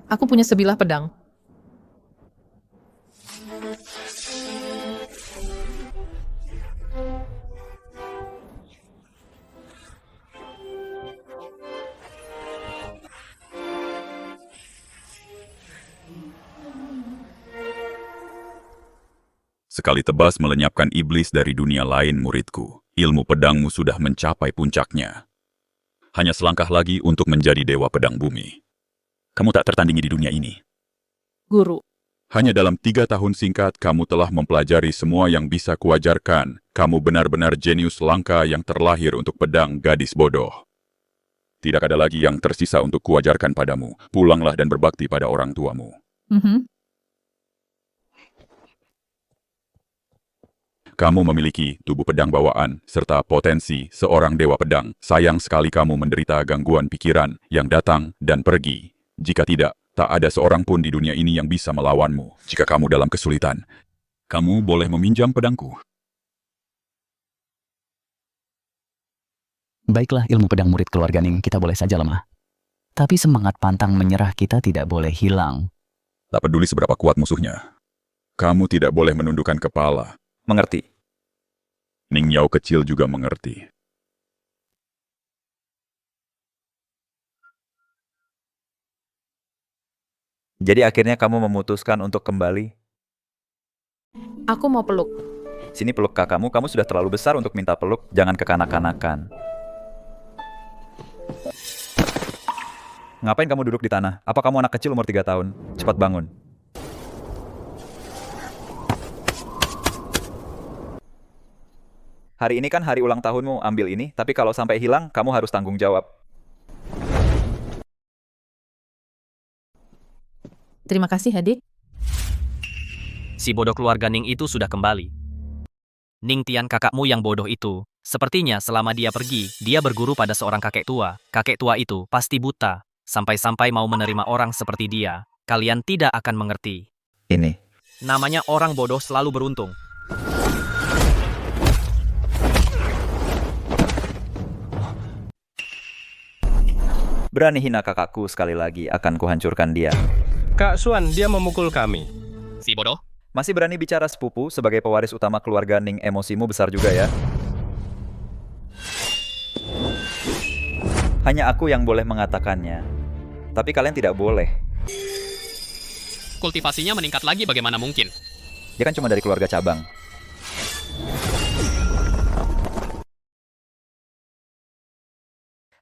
Aku punya sebilah pedang. Sekali tebas melenyapkan iblis dari dunia lain, muridku. Ilmu pedangmu sudah mencapai puncaknya. Hanya selangkah lagi untuk menjadi dewa pedang bumi. Kamu tak tertandingi di dunia ini. Guru, Hanya dalam 3 tahun singkat, kamu telah mempelajari semua yang bisa kuajarkan. Kamu benar-benar jenius langka yang terlahir untuk pedang, gadis bodoh. Tidak ada lagi yang tersisa untuk kuajarkan padamu. Pulanglah dan berbakti pada orang tuamu. Kamu memiliki tubuh pedang bawaan, serta potensi seorang dewa pedang. Sayang sekali kamu menderita gangguan pikiran yang datang dan pergi. Jika tidak, tak ada seorang pun di dunia ini yang bisa melawanmu. Jika kamu dalam kesulitan, kamu boleh meminjam pedangku. Baiklah ilmu pedang murid keluarga Ning, kita boleh saja lemah. Tapi semangat pantang menyerah kita tidak boleh hilang. Tak peduli seberapa kuat musuhnya. Kamu tidak boleh menundukkan kepala. Mengerti. Ning Yao kecil juga mengerti. Jadi akhirnya kamu memutuskan untuk kembali? aku mau peluk. Sini peluk kakakmu, kamu sudah terlalu besar untuk minta peluk, jangan kekanak-kanakan. Ngapain kamu duduk di tanah? Apa kamu anak kecil umur 3 tahun? Cepat bangun. Hari ini kan hari ulang tahunmu, ambil ini, tapi kalau sampai hilang, kamu harus tanggung jawab. Terima kasih, adik. Si bodoh keluarga Ning itu sudah kembali. Ning Tian kakakmu yang bodoh itu, sepertinya selama dia pergi, dia berguru pada seorang kakek tua. Kakek tua itu pasti buta, sampai-sampai mau menerima orang seperti dia. Kalian tidak akan mengerti. Ini. Namanya orang bodoh selalu beruntung. Berani hina kakakku sekali lagi, akan kuhancurkan dia. Kak Xuan, dia memukul kami. Si bodoh? Masih berani bicara sepupu sebagai pewaris utama keluarga Ning, emosimu besar juga ya. Hanya aku yang boleh mengatakannya. Tapi kalian tidak boleh. Kultivasinya meningkat lagi bagaimana mungkin? Dia kan cuma dari keluarga cabang.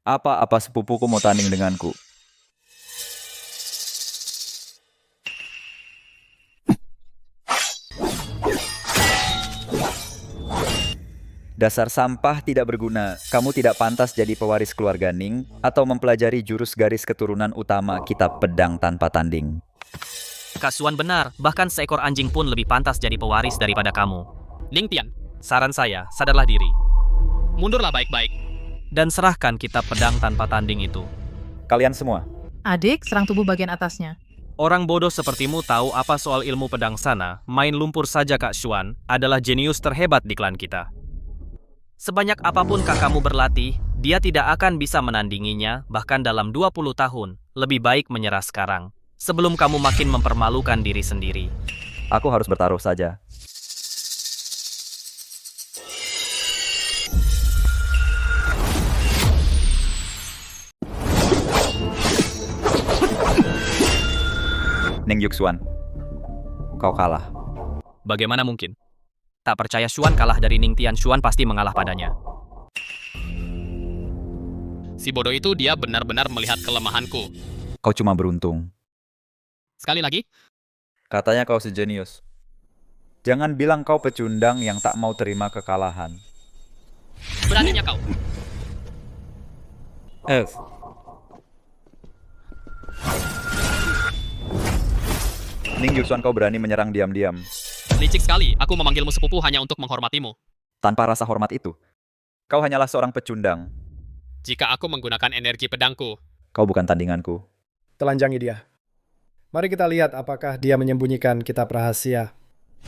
Apa sepupuku mau tanding denganku? Dasar sampah tidak berguna. Kamu tidak pantas jadi pewaris keluarga Ning atau mempelajari jurus garis keturunan utama kitab pedang tanpa tanding. Kak Xuan benar, bahkan seekor anjing pun lebih pantas jadi pewaris daripada kamu. Ning Tian, saran saya, sadarlah diri. Mundurlah baik-baik. Dan serahkan kitab pedang tanpa tanding itu. Kalian semua, Adik, serang tubuh bagian atasnya. Orang bodoh sepertimu tahu apa soal ilmu pedang sana, main lumpur saja Kak Xuan adalah jenius terhebat di klan kita. Sebanyak apapun kakakmu berlatih, dia tidak akan bisa menandinginya bahkan dalam 20 tahun. Lebih baik menyerah sekarang, sebelum kamu makin mempermalukan diri sendiri. aku harus bertaruh saja. Ning Yuxuan, kau kalah. Bagaimana mungkin? Tak percaya Xuan kalah dari Ning Tian, Xuan pasti mengalah padanya. Si bodoh itu dia benar-benar melihat kelemahanku. Kau cuma beruntung. Sekali lagi, Katanya kau sejenius. Jangan bilang kau pecundang yang tak mau terima kekalahan. beraninya kau. Ning Yuxuan, kau berani menyerang diam-diam. Licik sekali, aku memanggilmu sepupu hanya untuk menghormatimu. Tanpa rasa hormat itu. Kau hanyalah seorang pecundang. Jika aku menggunakan energi pedangku, Kau bukan tandinganku. Telanjangi dia. Mari kita lihat apakah dia menyembunyikan kitab rahasia.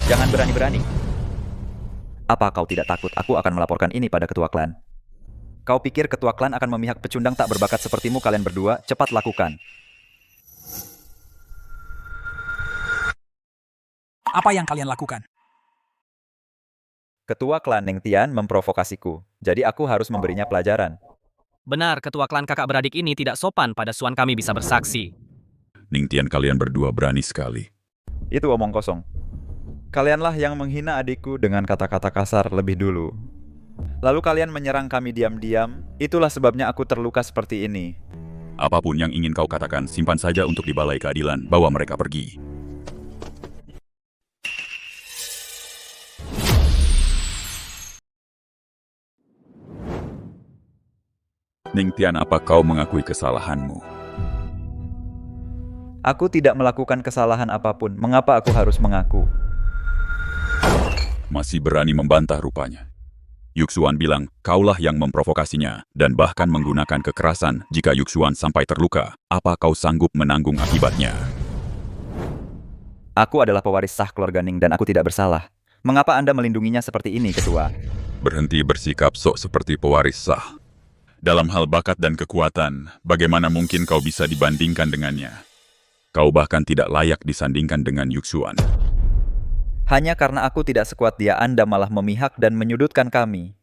Jangan berani-berani. Apa kau tidak takut aku akan melaporkan ini pada ketua klan? Kau pikir ketua klan akan memihak pecundang tak berbakat sepertimu? Kalian berdua, cepat lakukan. Apa yang kalian lakukan? Ketua klan Ning Tian memprovokasiku, jadi aku harus memberinya pelajaran. Benar, ketua klan kakak beradik ini tidak sopan pada Suan kami bisa bersaksi. Ning Tian, kalian berdua berani sekali. Itu omong kosong. Kalianlah yang menghina adikku dengan kata-kata kasar lebih dulu. Lalu kalian menyerang kami diam-diam, itulah sebabnya aku terluka seperti ini. Apapun yang ingin kau katakan, simpan saja untuk di balai keadilan, bawa mereka pergi. Ning Tian, apa kau mengakui kesalahanmu? Aku tidak melakukan kesalahan apapun, mengapa aku harus mengaku? Masih berani membantah rupanya. Yuxuan bilang, kaulah yang memprovokasinya, dan bahkan menggunakan kekerasan. Jika Yuxuan sampai terluka, apa kau sanggup menanggung akibatnya? Aku adalah pewaris sah keluarga Ning dan aku tidak bersalah. Mengapa Anda melindunginya seperti ini, Ketua? Berhenti bersikap sok seperti pewaris sah. Dalam hal bakat dan kekuatan, bagaimana mungkin kau bisa dibandingkan dengannya? Kau bahkan tidak layak disandingkan dengan Yuxuan. Hanya karena aku tidak sekuat dia, Anda malah memihak dan menyudutkan kami.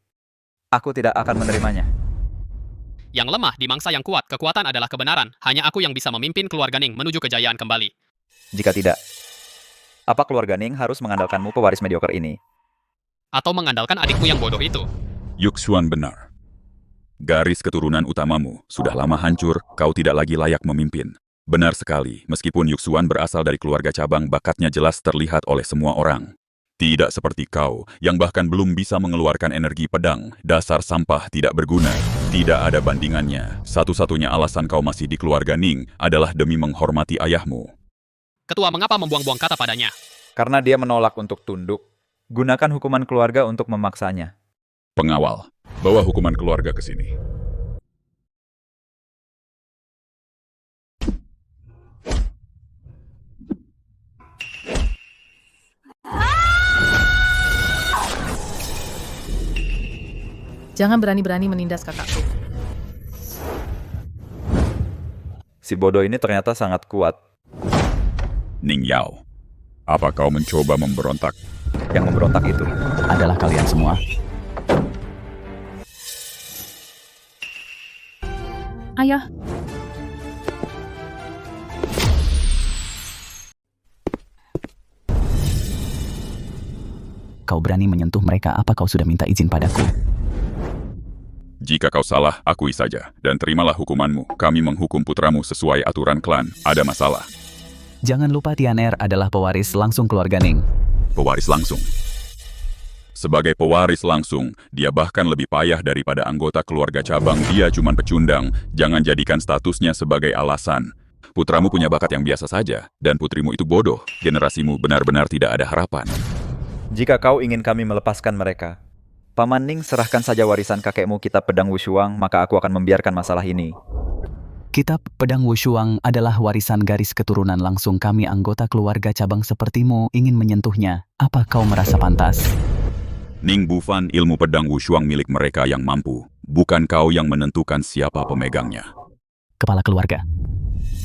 Aku tidak akan menerimanya. Yang lemah di mangsa yang kuat, kekuatan adalah kebenaran. Hanya aku yang bisa memimpin keluarga Ning menuju kejayaan kembali. Jika tidak, apa keluarga Ning harus mengandalkanmu pewaris mediocre ini? Atau mengandalkan adikmu yang bodoh itu? Yuxuan benar. Garis keturunan utamamu sudah lama hancur, kau tidak lagi layak memimpin. Benar sekali, meskipun Yuxuan berasal dari keluarga cabang, bakatnya jelas terlihat oleh semua orang. Tidak seperti kau, yang bahkan belum bisa mengeluarkan energi pedang, dasar sampah tidak berguna. Tidak ada bandingannya. Satu-satunya alasan kau masih di keluarga Ning adalah demi menghormati ayahmu. Ketua, mengapa membuang-buang kata padanya? Karena dia menolak untuk tunduk. Gunakan hukuman keluarga untuk memaksanya. Pengawal, bawa hukuman keluarga ke sini. Jangan berani-berani menindas kakakku. Si bodoh ini ternyata sangat kuat. Ning Yao, apa kau mencoba memberontak? Yang memberontak itu Adalah kalian semua. Ayah, Kau berani menyentuh mereka, apa kau sudah minta izin padaku? Jika kau salah, akui saja, dan terimalah hukumanmu. Kami menghukum putramu sesuai aturan klan. Ada masalah. Jangan lupa Tianer adalah pewaris langsung keluarga Ning. Pewaris langsung. Sebagai pewaris langsung, dia bahkan lebih payah daripada anggota keluarga cabang. Dia cuma pecundang. Jangan jadikan statusnya sebagai alasan. Putramu punya bakat yang biasa saja, dan putrimu itu bodoh. Generasimu benar-benar tidak ada harapan. Jika kau ingin kami melepaskan mereka, Paman Ning, serahkan saja warisan kakekmu kitab pedang Wushuang, maka aku akan membiarkan masalah ini. Kitab pedang Wushuang adalah warisan garis keturunan langsung kami. Anggota keluarga cabang sepertimu ingin menyentuhnya. Apa kau merasa pantas? Ning Bufan, ilmu pedang Wushuang milik mereka yang mampu. Bukan kau yang menentukan siapa pemegangnya. Kepala keluarga,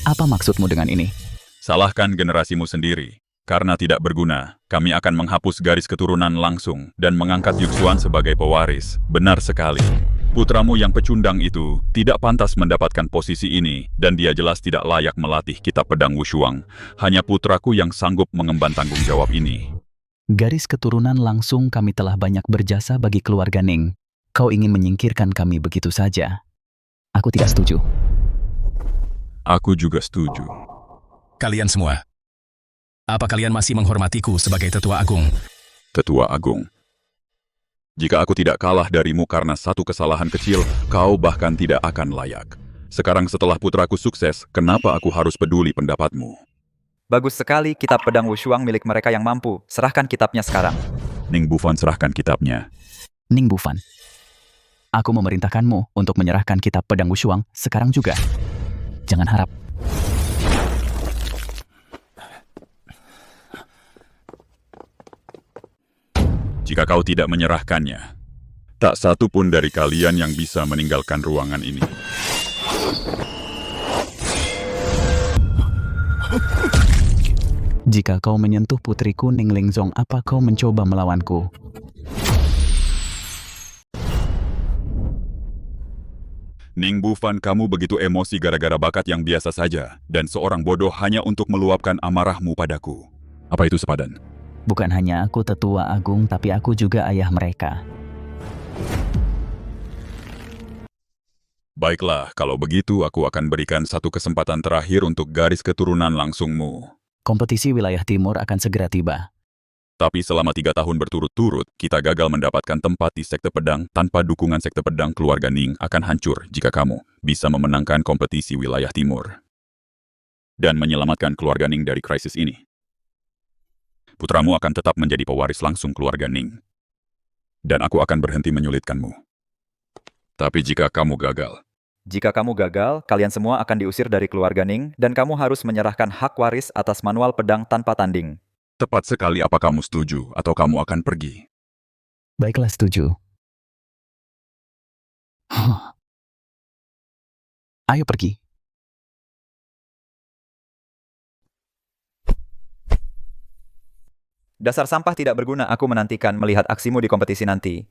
apa maksudmu dengan ini? Salahkan generasimu sendiri. Karena tidak berguna, kami akan menghapus garis keturunan langsung dan mengangkat Yuxuan sebagai pewaris. Benar sekali. Putramu yang pecundang itu tidak pantas mendapatkan posisi ini, dan dia jelas tidak layak melatih kitab pedang Wushuang. Hanya putraku yang sanggup mengemban tanggung jawab ini. Garis keturunan langsung kami telah banyak berjasa bagi keluarga Ning. Kau ingin menyingkirkan kami begitu saja? Aku tidak setuju. Aku juga setuju. Kalian semua, apa kalian masih menghormatiku sebagai tetua agung? Tetua Agung. Jika aku tidak kalah darimu karena satu kesalahan kecil, kau bahkan tidak akan layak. Sekarang setelah putraku sukses, kenapa aku harus peduli pendapatmu? Bagus sekali, kitab pedang Wushuang milik mereka yang mampu. Serahkan kitabnya sekarang. Ning Bufan, serahkan kitabnya. Ning Bufan, aku memerintahkanmu untuk menyerahkan kitab pedang Wushuang sekarang juga. Jangan harap. Jika kau tidak menyerahkannya, tak satu pun dari kalian yang bisa meninggalkan ruangan ini. Jika kau menyentuh putriku Ning Lingzong, apa kau mencoba melawanku? Ning Bufan, kamu begitu emosi gara-gara bakat yang biasa saja, dan seorang bodoh hanya untuk meluapkan amarahmu padaku. Apa itu sepadan? Bukan hanya aku tetua agung, tapi aku juga ayah mereka. Baiklah, kalau begitu aku akan berikan satu kesempatan terakhir untuk garis keturunan langsungmu. Kompetisi wilayah timur akan segera tiba. Tapi selama 3 tahun berturut-turut, kita gagal mendapatkan tempat di Sekte Pedang. Tanpa dukungan Sekte Pedang, keluarga Ning akan hancur jika kamu bisa memenangkan kompetisi wilayah timur dan menyelamatkan keluarga Ning dari krisis ini. Putramu akan tetap menjadi pewaris langsung keluarga Ning, dan aku akan berhenti menyulitkanmu. Tapi jika kamu gagal, kalian semua akan diusir dari keluarga Ning, dan kamu harus menyerahkan hak waris atas manual pedang tanpa tanding. tepat sekali. Apa kamu setuju atau kamu akan pergi? Baiklah, setuju. Ayo pergi. Dasar sampah tidak berguna, aku menantikan melihat aksimu di kompetisi nanti.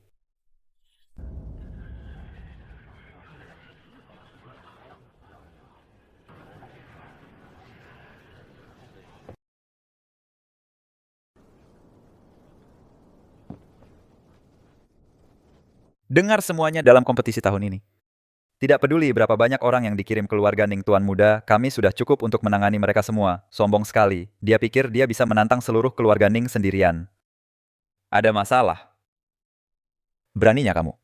Dengar semuanya dalam kompetisi tahun ini. Tidak peduli berapa banyak orang yang dikirim keluarga Ning Tuan Muda, kami sudah cukup untuk menangani mereka semua. Sombong sekali. Dia pikir dia bisa menantang seluruh keluarga Ning sendirian. Ada masalah. Beraninya kamu.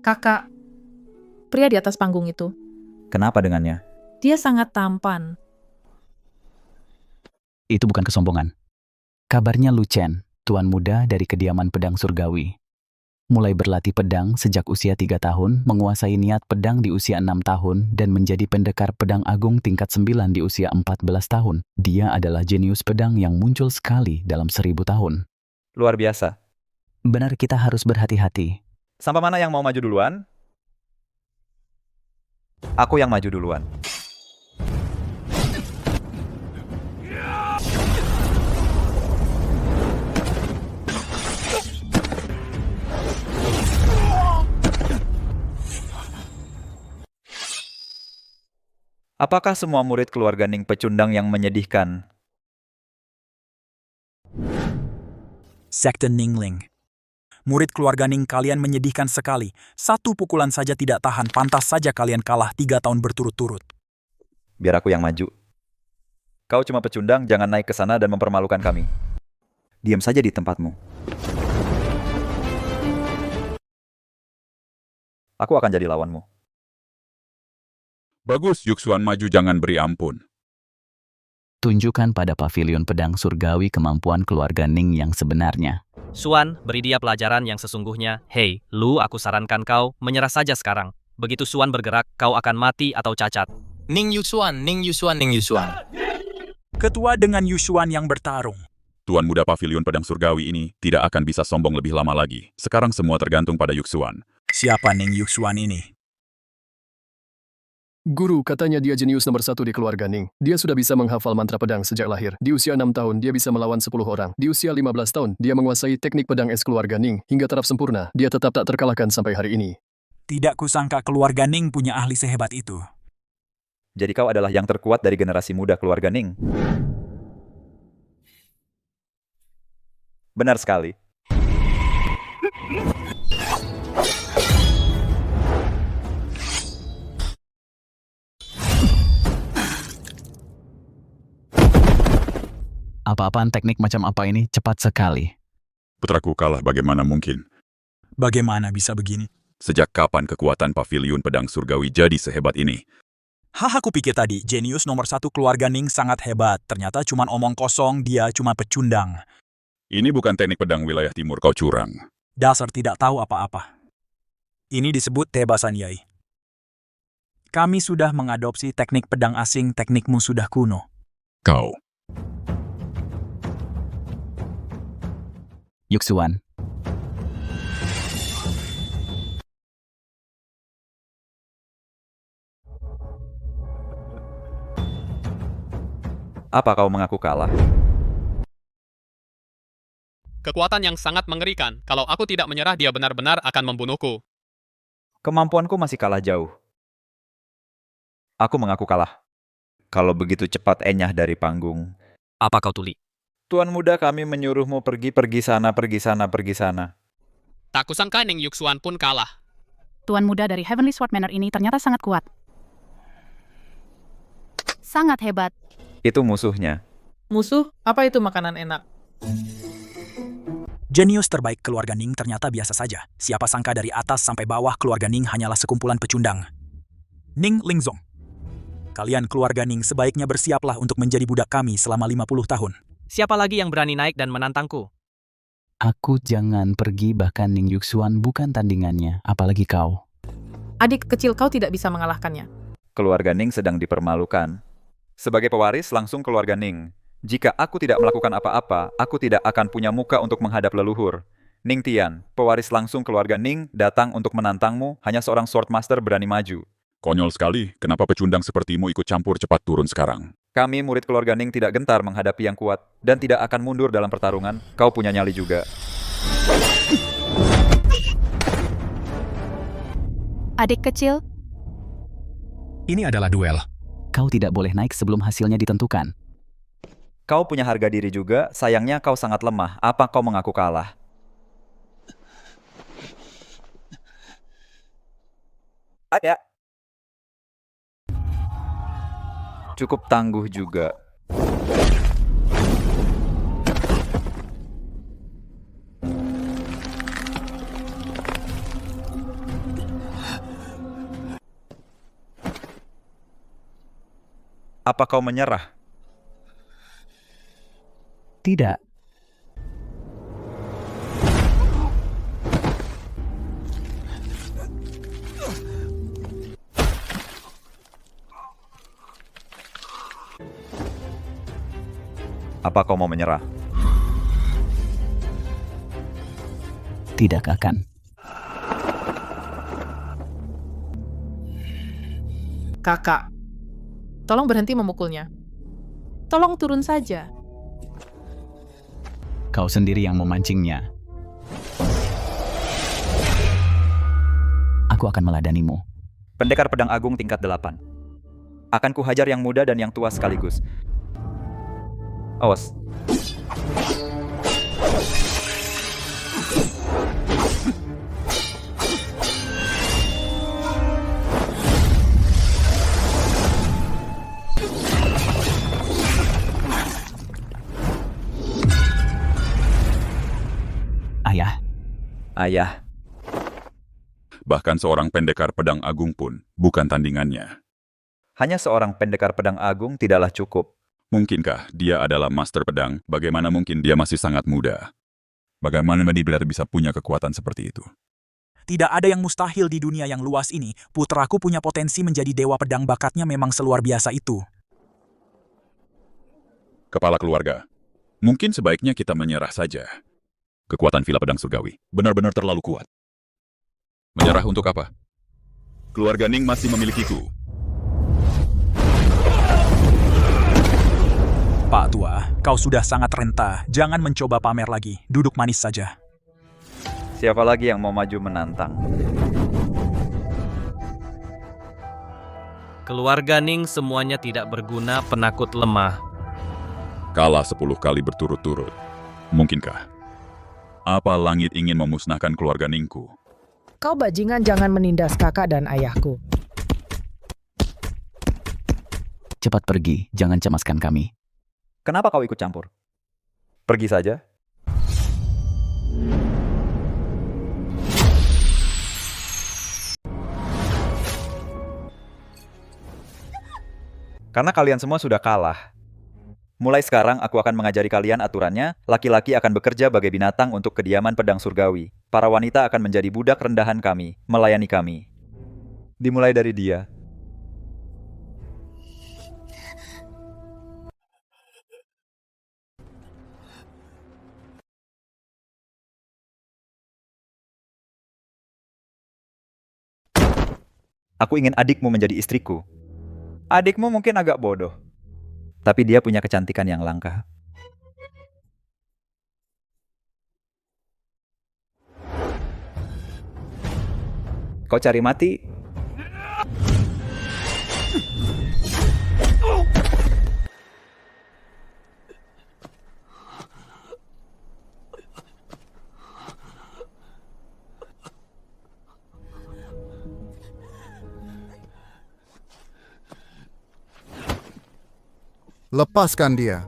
Kakak, pria di atas panggung itu, Kenapa dengannya? dia sangat tampan. Itu bukan kesombongan. Kabarnya Lu Chen, tuan muda dari kediaman pedang surgawi. Mulai berlatih pedang sejak usia 3 tahun, menguasai niat pedang di usia 6 tahun, dan menjadi pendekar pedang agung tingkat 9 di usia 14 tahun. Dia adalah jenius pedang yang muncul sekali dalam 1000 tahun. Luar biasa. Benar, kita harus berhati-hati. Sampai mana yang mau maju duluan? Aku yang maju duluan. Apakah semua murid keluarga Ning pecundang yang menyedihkan? Sekte Ningling. Murid keluarga Ning kalian menyedihkan sekali. 1 pukulan saja tidak tahan, pantas saja kalian kalah 3 tahun berturut-turut. Biar aku yang maju. Kau cuma pecundang, jangan naik ke sana dan mempermalukan kami. Diam saja di tempatmu. Aku akan jadi lawanmu. Bagus, Yuxuan, maju, jangan beri ampun. Tunjukkan pada pavilion pedang surgawi kemampuan keluarga Ning yang sebenarnya. Xuan, beri dia pelajaran yang sesungguhnya. Hei, Lu, aku sarankan kau menyerah saja sekarang. Begitu Xuan bergerak, kau akan mati atau cacat. Ning Yusuan, Ning Yusuan, Ning Yusuan. Ketua dengan Yusuan yang bertarung. Tuan muda pavilion pedang surgawi ini tidak akan bisa sombong lebih lama lagi. Sekarang semua tergantung pada Yuxuan. Siapa Ning Yusuan ini? Guru katanya dia jenius nomor 1 di keluarga Ning. Dia sudah bisa menghafal mantra pedang sejak lahir. Di usia 6 tahun, dia bisa melawan 10 orang. Di usia 15 tahun, dia menguasai teknik pedang es keluarga Ning. Hingga taraf sempurna, dia tetap tak terkalahkan sampai hari ini. Tidak kusangka keluarga Ning punya ahli sehebat itu. Jadi kau adalah yang terkuat dari generasi muda keluarga Ning. Benar sekali. Apa-apaan teknik macam apa ini? Cepat sekali. Putraku kalah, bagaimana mungkin? Bagaimana bisa begini? Sejak kapan kekuatan pavilion pedang surgawi jadi sehebat ini? Aku pikir tadi, jenius nomor 1 keluarga Ning sangat hebat. Ternyata cuma omong kosong, dia cuma pecundang. Ini bukan teknik pedang wilayah timur, kau curang. Dasar tidak tahu apa-apa. Ini disebut tebasan Yai. Kami sudah mengadopsi teknik pedang asing, teknikmu sudah kuno. Kau. Yuxuan. Apa kau mengaku kalah? Kekuatan yang sangat mengerikan. Kalau aku tidak menyerah, dia benar-benar akan membunuhku. Kemampuanku masih kalah jauh. Aku mengaku kalah. Kalau begitu cepat enyah dari panggung. Apa kau tuli? Tuan muda, kami menyuruhmu pergi sana, pergi sana. Tak kusangka Ning Yuxuan pun kalah. Tuan muda dari Heavenly Sword Manor ini ternyata sangat kuat. Sangat hebat. Itu musuhnya. Musuh? Apa itu makanan enak? Jenius terbaik keluarga Ning ternyata biasa saja. Siapa sangka dari atas sampai bawah keluarga Ning hanyalah sekumpulan pecundang. Ning Lingzong. Kalian keluarga Ning sebaiknya bersiaplah untuk menjadi budak kami selama 50 tahun. Siapa lagi yang berani naik dan menantangku? Aku jangan pergi, bahkan Ning Yuxuan bukan tandingannya, apalagi kau. Adik kecil kau tidak bisa mengalahkannya. Keluarga Ning sedang dipermalukan. Sebagai pewaris langsung keluarga Ning. Jika aku tidak melakukan apa-apa, aku tidak akan punya muka untuk menghadap leluhur. Ning Tian, pewaris langsung keluarga Ning, datang untuk menantangmu, hanya seorang Swordmaster berani maju. Konyol sekali, kenapa pecundang sepertimu ikut campur cepat turun sekarang? Kami murid keluarga Ning tidak gentar menghadapi yang kuat, dan tidak akan mundur dalam pertarungan. Kau punya nyali juga. Adik kecil, Ini adalah duel. Kau tidak boleh naik sebelum hasilnya ditentukan. Kau punya harga diri juga, sayangnya kau sangat lemah. Apa kau mengaku kalah? Ada. Cukup tangguh juga. Apa kau menyerah? Tidak. Apa kau mau menyerah? Tidak akan. kakak. Tolong berhenti memukulnya. Tolong turun saja. Kau sendiri yang memancingnya. Aku akan meladanimu. Pendekar pedang agung tingkat 8. Akan kuhajar yang muda dan yang tua sekaligus. Awas. Ayah, Ayah, Bahkan seorang pendekar pedang agung pun bukan tandingannya. hanya seorang pendekar pedang agung tidaklah cukup. Mungkinkah dia adalah master pedang? Bagaimana mungkin dia masih sangat muda? Bagaimana dia bisa punya kekuatan seperti itu? Tidak ada yang mustahil di dunia yang luas ini. Putraku punya potensi menjadi dewa pedang, bakatnya memang seluar biasa itu. Kepala keluarga, mungkin sebaiknya kita menyerah saja. Kekuatan Villa Pedang Surgawi benar-benar terlalu kuat. Menyerah untuk apa? Keluarga Ning masih memilikiku. Pak Tua, kau sudah sangat renta. Jangan mencoba pamer lagi. Duduk manis saja. Siapa lagi yang mau maju menantang? Keluarga Ning semuanya tidak berguna, penakut lemah. Kalah 10 kali berturut-turut. Mungkinkah? Apa langit ingin memusnahkan keluarga Ningku? Kau bajingan, jangan menindas kakak dan ayahku. cepat pergi, jangan cemaskan kami. Kenapa kau ikut campur? Pergi saja. Karena kalian semua sudah kalah. Mulai sekarang aku akan mengajari kalian aturannya, laki-laki akan bekerja bagai binatang untuk kediaman pedang surgawi. Para wanita akan menjadi budak rendahan kami, melayani kami. Dimulai dari dia. Aku ingin adikmu menjadi istriku. Adikmu mungkin agak bodoh. Tapi dia punya kecantikan yang langka. Kau cari mati? Lepaskan dia.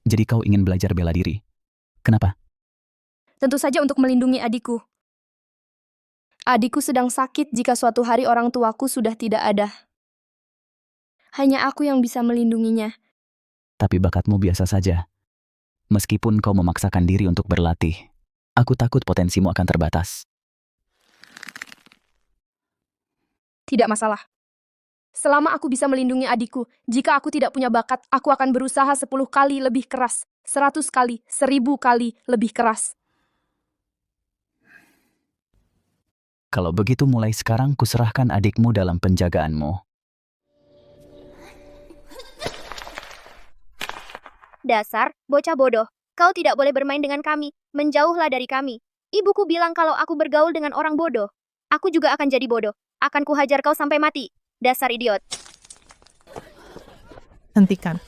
Jadi kau ingin belajar bela diri. Kenapa? Tentu saja untuk melindungi adikku. Adikku sedang sakit jika suatu hari orang tuaku sudah tidak ada. Hanya aku yang bisa melindunginya. Tapi bakatmu biasa saja. Meskipun kau memaksakan diri untuk berlatih, aku takut potensimu akan terbatas. Tidak masalah. Selama aku bisa melindungi adikku, jika aku tidak punya bakat, aku akan berusaha 10 kali lebih keras, 100 kali, 1000 kali lebih keras. Kalau begitu mulai sekarang kuserahkan adikmu dalam penjagaanmu. Dasar, bocah bodoh. Kau tidak boleh bermain dengan kami. Menjauhlah dari kami. Ibuku bilang kalau aku bergaul dengan orang bodoh, aku juga akan jadi bodoh. Akan kuhajar kau sampai mati. Dasar idiot. Hentikan.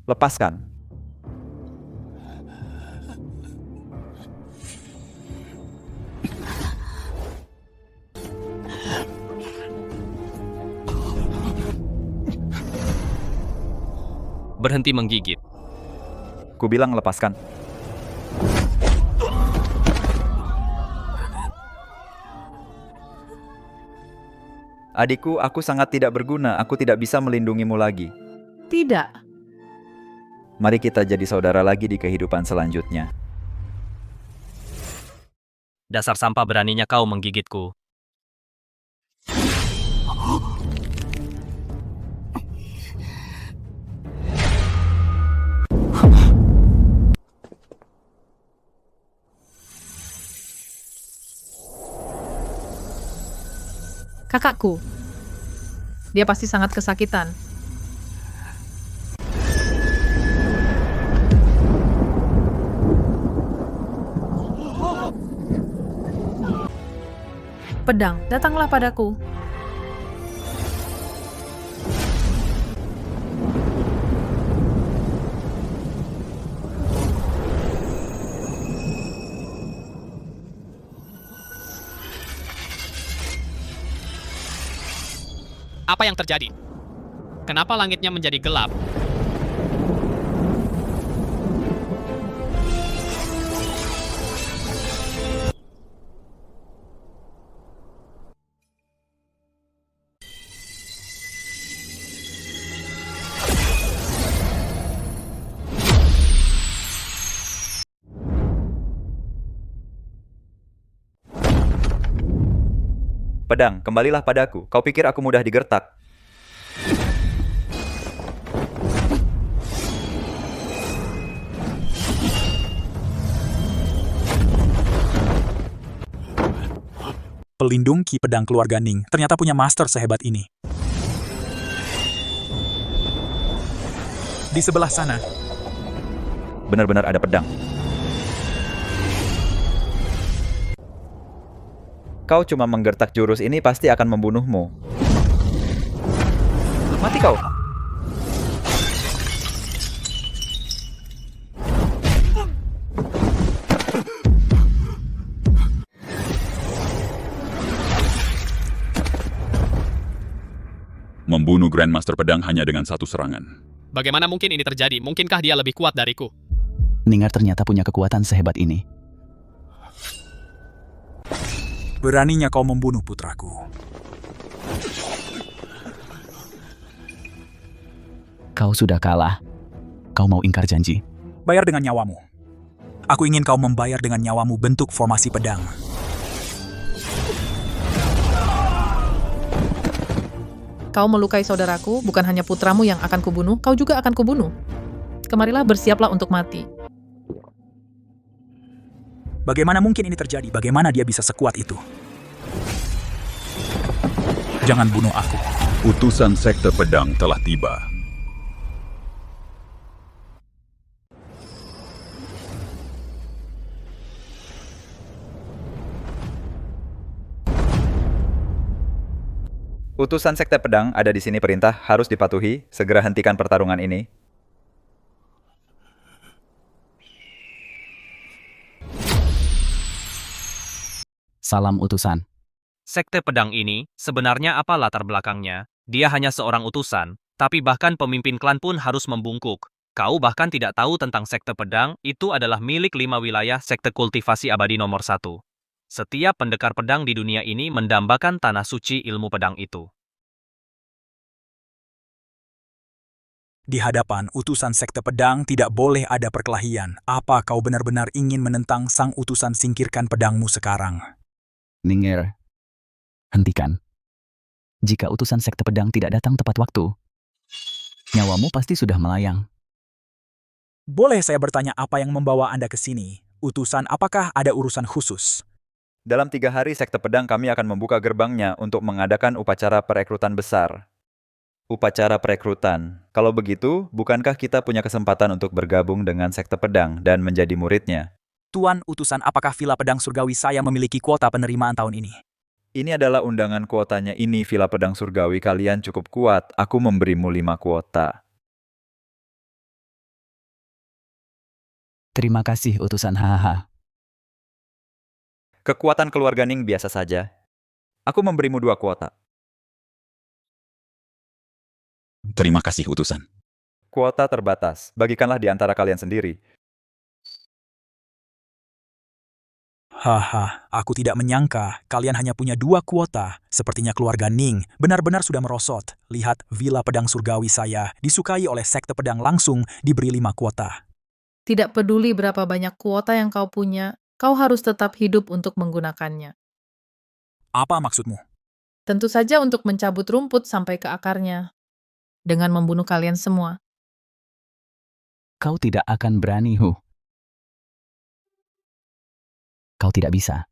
Lepaskan. Berhenti menggigit. Ku bilang lepaskan. Adikku, aku sangat tidak berguna. Aku tidak bisa melindungimu lagi. Tidak. Mari kita jadi saudara lagi di kehidupan selanjutnya. Dasar sampah, beraninya kau menggigitku. Kakakku. Dia pasti sangat kesakitan. Pedang, datanglah padaku. Apa yang terjadi? Kenapa langitnya menjadi gelap? Pedang, kembalilah padaku. Kau pikir aku mudah digertak? Pelindung Ki Pedang Keluarga Ning ternyata punya master sehebat ini. Di sebelah sana. Benar-benar ada pedang. Kau cuma menggertak jurus ini pasti akan membunuhmu. Mati kau. Membunuh Grandmaster Pedang hanya dengan satu serangan. Bagaimana mungkin ini terjadi? Mungkinkah dia lebih kuat dariku? Ningar ternyata punya kekuatan sehebat ini. Beraninya kau membunuh putraku. Kau sudah kalah. Kau mau ingkar janji? Bayar dengan nyawamu. Aku ingin kau membayar dengan nyawamu bentuk formasi pedang. Kau melukai saudaraku, bukan hanya putramu yang akan kubunuh, kau juga akan kubunuh. Kemarilah, bersiaplah untuk mati. Bagaimana mungkin ini terjadi? Bagaimana dia bisa sekuat itu? Jangan bunuh aku. Utusan Sekte Pedang telah tiba. Utusan Sekte Pedang ada di sini, perintah harus dipatuhi, segera hentikan pertarungan ini. Salam utusan. Sekte pedang ini, sebenarnya apa latar belakangnya? Dia hanya seorang utusan, tapi bahkan pemimpin klan pun harus membungkuk. Kau bahkan tidak tahu tentang sekte pedang, itu adalah milik 5 wilayah sekte kultivasi abadi nomor 1. Setiap pendekar pedang di dunia ini mendambakan tanah suci ilmu pedang itu. Di hadapan utusan sekte pedang tidak boleh ada perkelahian. Apa kau benar-benar ingin menentang sang utusan? Singkirkan pedangmu sekarang. Ninger, hentikan. Jika utusan sekte pedang tidak datang tepat waktu, nyawamu pasti sudah melayang. Boleh saya bertanya apa yang membawa Anda ke sini? Utusan, apakah ada urusan khusus? Dalam 3 hari Sekte Pedang kami akan membuka gerbangnya untuk mengadakan upacara perekrutan besar. Upacara perekrutan. Kalau begitu, bukankah kita punya kesempatan untuk bergabung dengan Sekte Pedang dan menjadi muridnya? Tuan utusan, apakah Villa Pedang Surgawi saya memiliki kuota penerimaan tahun ini? Ini adalah undangan kuotanya ini, Villa Pedang Surgawi. Kalian cukup kuat. Aku memberimu 5 kuota. Terima kasih utusan, hahaha. Kekuatan keluarga Ning biasa saja. Aku memberimu 2 kuota. Terima kasih utusan. Kuota terbatas. Bagikanlah di antara kalian sendiri. Haha, aku tidak menyangka kalian hanya punya 2 kuota. Sepertinya keluarga Ning benar-benar sudah merosot. Lihat, Villa Pedang Surgawi saya disukai oleh Sekte Pedang langsung diberi 5 kuota. Tidak peduli berapa banyak kuota yang kau punya, kau harus tetap hidup untuk menggunakannya. Apa maksudmu? Tentu saja untuk mencabut rumput sampai ke akarnya. Dengan membunuh kalian semua. Kau tidak akan berani, Hu. Kau tidak bisa.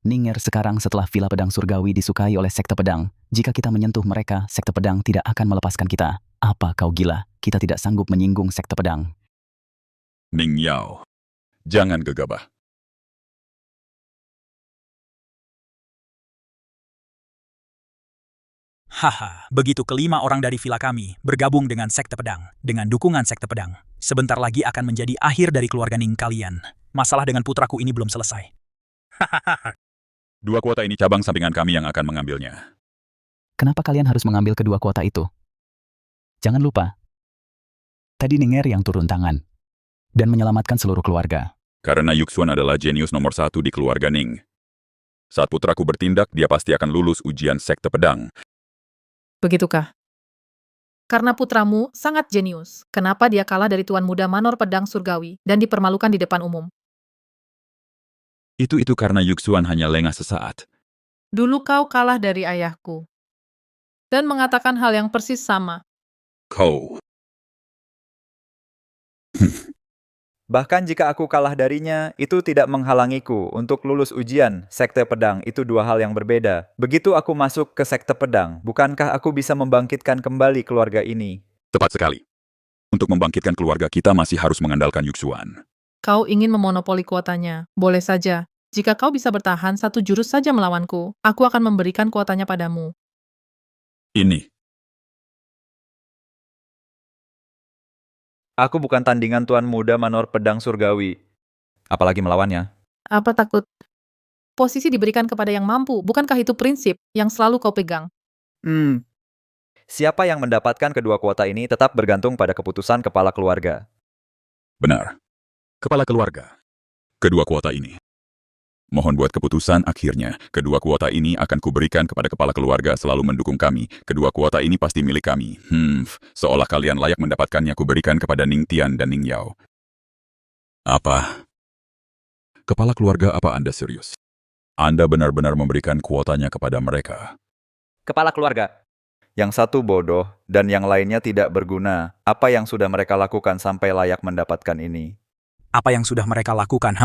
Ninger, sekarang setelah Villa Pedang Surgawi disukai oleh Sekte Pedang, jika kita menyentuh mereka, Sekte Pedang tidak akan melepaskan kita. Apa kau gila? Kita tidak sanggup menyinggung Sekte Pedang. Ning Yao, jangan gegabah. Haha, begitu kelima orang dari villa kami bergabung dengan Sekte Pedang, dengan dukungan Sekte Pedang. Sebentar lagi akan menjadi akhir dari keluarga Ning kalian. Masalah dengan putraku ini belum selesai. 2 kuota ini cabang sampingan kami yang akan mengambilnya. Kenapa kalian harus mengambil kedua kuota itu? Jangan lupa, tadi Ninger yang turun tangan dan menyelamatkan seluruh keluarga. Karena Yuxuan adalah jenius nomor 1 di keluarga Ning. Saat putraku bertindak, dia pasti akan lulus ujian Sekte Pedang. Begitukah? Karena putramu sangat jenius, kenapa dia kalah dari Tuan Muda Manor Pedang Surgawi dan dipermalukan di depan umum? Itu karena Yuxuan hanya lengah sesaat. Dulu kau kalah dari ayahku. Dan mengatakan hal yang persis sama. Kau. Bahkan jika aku kalah darinya, itu tidak menghalangiku untuk lulus ujian Sekte Pedang. Itu 2 hal yang berbeda. Begitu aku masuk ke Sekte Pedang, bukankah aku bisa membangkitkan kembali keluarga ini? Tepat sekali. Untuk membangkitkan keluarga kita masih harus mengandalkan Yuxuan. Kau ingin memonopoli kuotanya. Boleh saja. Jika kau bisa bertahan 1 jurus saja melawanku, aku akan memberikan kuotanya padamu. Ini. Aku bukan tandingan Tuan Muda Manor Pedang Surgawi. Apalagi melawannya. Apa takut? Posisi diberikan kepada yang mampu, bukankah itu prinsip yang selalu kau pegang? Siapa yang mendapatkan kedua kuota ini tetap bergantung pada keputusan kepala keluarga. Benar. Kepala keluarga. Kedua kuota ini. Mohon buat keputusan akhirnya. Kedua kuota ini akan kuberikan kepada kepala keluarga selalu mendukung kami. Kedua kuota ini pasti milik kami. Seolah kalian layak mendapatkannya kuberikan kepada Ning Tian dan Ning Yao. Apa? Kepala keluarga, apa Anda serius? Anda benar-benar memberikan kuotanya kepada mereka? Kepala keluarga. Yang satu bodoh dan yang lainnya tidak berguna. Apa yang sudah mereka lakukan sampai layak mendapatkan ini? Apa yang sudah mereka lakukan,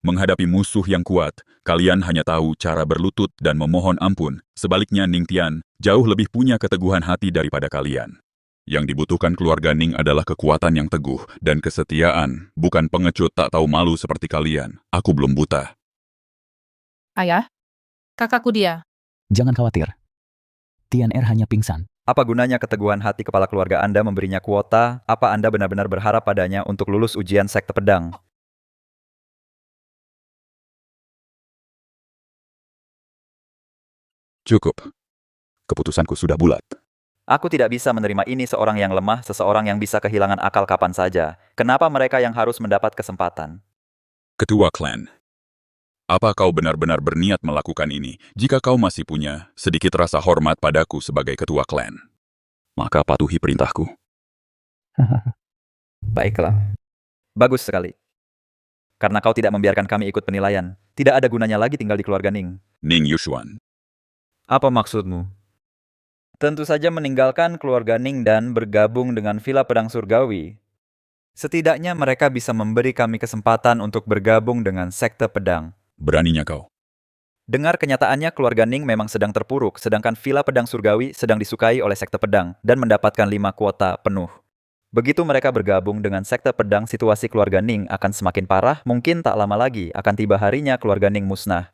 Menghadapi musuh yang kuat, kalian hanya tahu cara berlutut dan memohon ampun. Sebaliknya Ning Tian jauh lebih punya keteguhan hati daripada kalian. Yang dibutuhkan keluarga Ning adalah kekuatan yang teguh dan kesetiaan, bukan pengecut tak tahu malu seperti kalian. Aku belum buta. Ayah, kakakku dia. Jangan khawatir. Tian Er hanya pingsan. Apa gunanya keteguhan hati kepala keluarga Anda memberinya kuota? Apa Anda benar-benar berharap padanya untuk lulus ujian sekte pedang? Cukup. Keputusanku sudah bulat. Aku tidak bisa menerima ini seorang yang lemah, seseorang yang bisa kehilangan akal kapan saja. Kenapa mereka yang harus mendapat kesempatan? Ketua klan. Apa kau benar-benar berniat melakukan ini? Jika kau masih punya sedikit rasa hormat padaku sebagai ketua klan, maka patuhi perintahku. Baiklah. Bagus sekali. Karena kau tidak membiarkan kami ikut penilaian, tidak ada gunanya lagi tinggal di keluarga Ning. Ning Yushuan. Apa maksudmu? Tentu saja meninggalkan keluarga Ning dan bergabung dengan Villa Pedang Surgawi. Setidaknya mereka bisa memberi kami kesempatan untuk bergabung dengan sekte pedang. Beraninya kau. Dengar kenyataannya keluarga Ning memang sedang terpuruk, sedangkan Villa Pedang Surgawi sedang disukai oleh sekte pedang dan mendapatkan 5 kuota penuh. Begitu mereka bergabung dengan sekte pedang, situasi keluarga Ning akan semakin parah, mungkin tak lama lagi akan tiba harinya keluarga Ning musnah.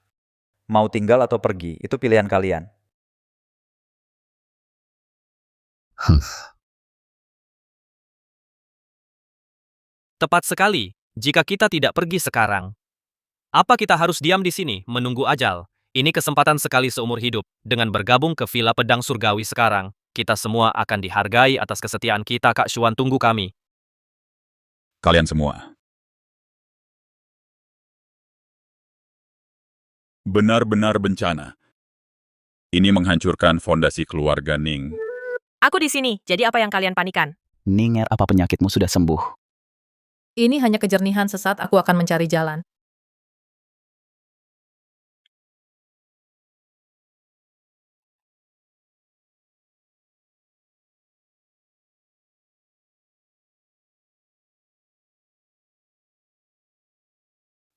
Mau tinggal atau pergi, itu pilihan kalian. Tepat sekali. Jika kita tidak pergi sekarang, apa kita harus diam di sini, menunggu ajal? Ini kesempatan sekali seumur hidup. Dengan bergabung ke Villa Pedang Surgawi sekarang, kita semua akan dihargai atas kesetiaan kita, Kak Xuan. Tunggu kami. Kalian semua. Benar-benar bencana. Ini menghancurkan fondasi keluarga Ning. Aku di sini, jadi apa yang kalian panikan? Ning Er, apa penyakitmu sudah sembuh? Ini hanya kejernihan sesaat, aku akan mencari jalan.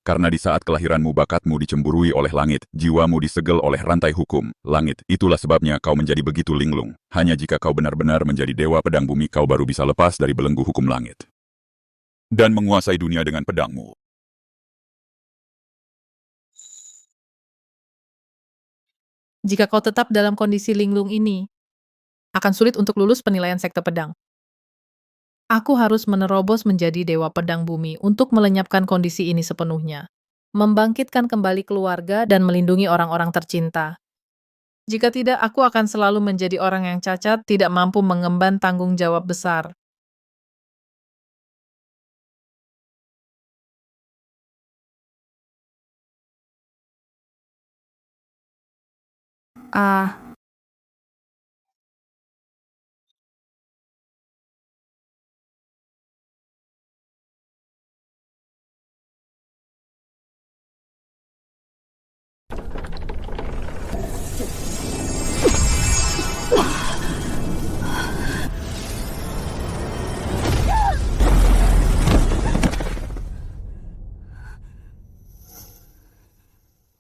Karena di saat kelahiranmu bakatmu dicemburui oleh langit, jiwamu disegel oleh rantai hukum, langit. Itulah sebabnya kau menjadi begitu linglung. Hanya jika kau benar-benar menjadi dewa pedang bumi, kau baru bisa lepas dari belenggu hukum langit. Dan menguasai dunia dengan pedangmu. Jika kau tetap dalam kondisi linglung ini, akan sulit untuk lulus penilaian sekte pedang. Aku harus menerobos menjadi dewa pedang bumi untuk melenyapkan kondisi ini sepenuhnya. Membangkitkan kembali keluarga dan melindungi orang-orang tercinta. Jika tidak, aku akan selalu menjadi orang yang cacat, tidak mampu mengemban tanggung jawab besar.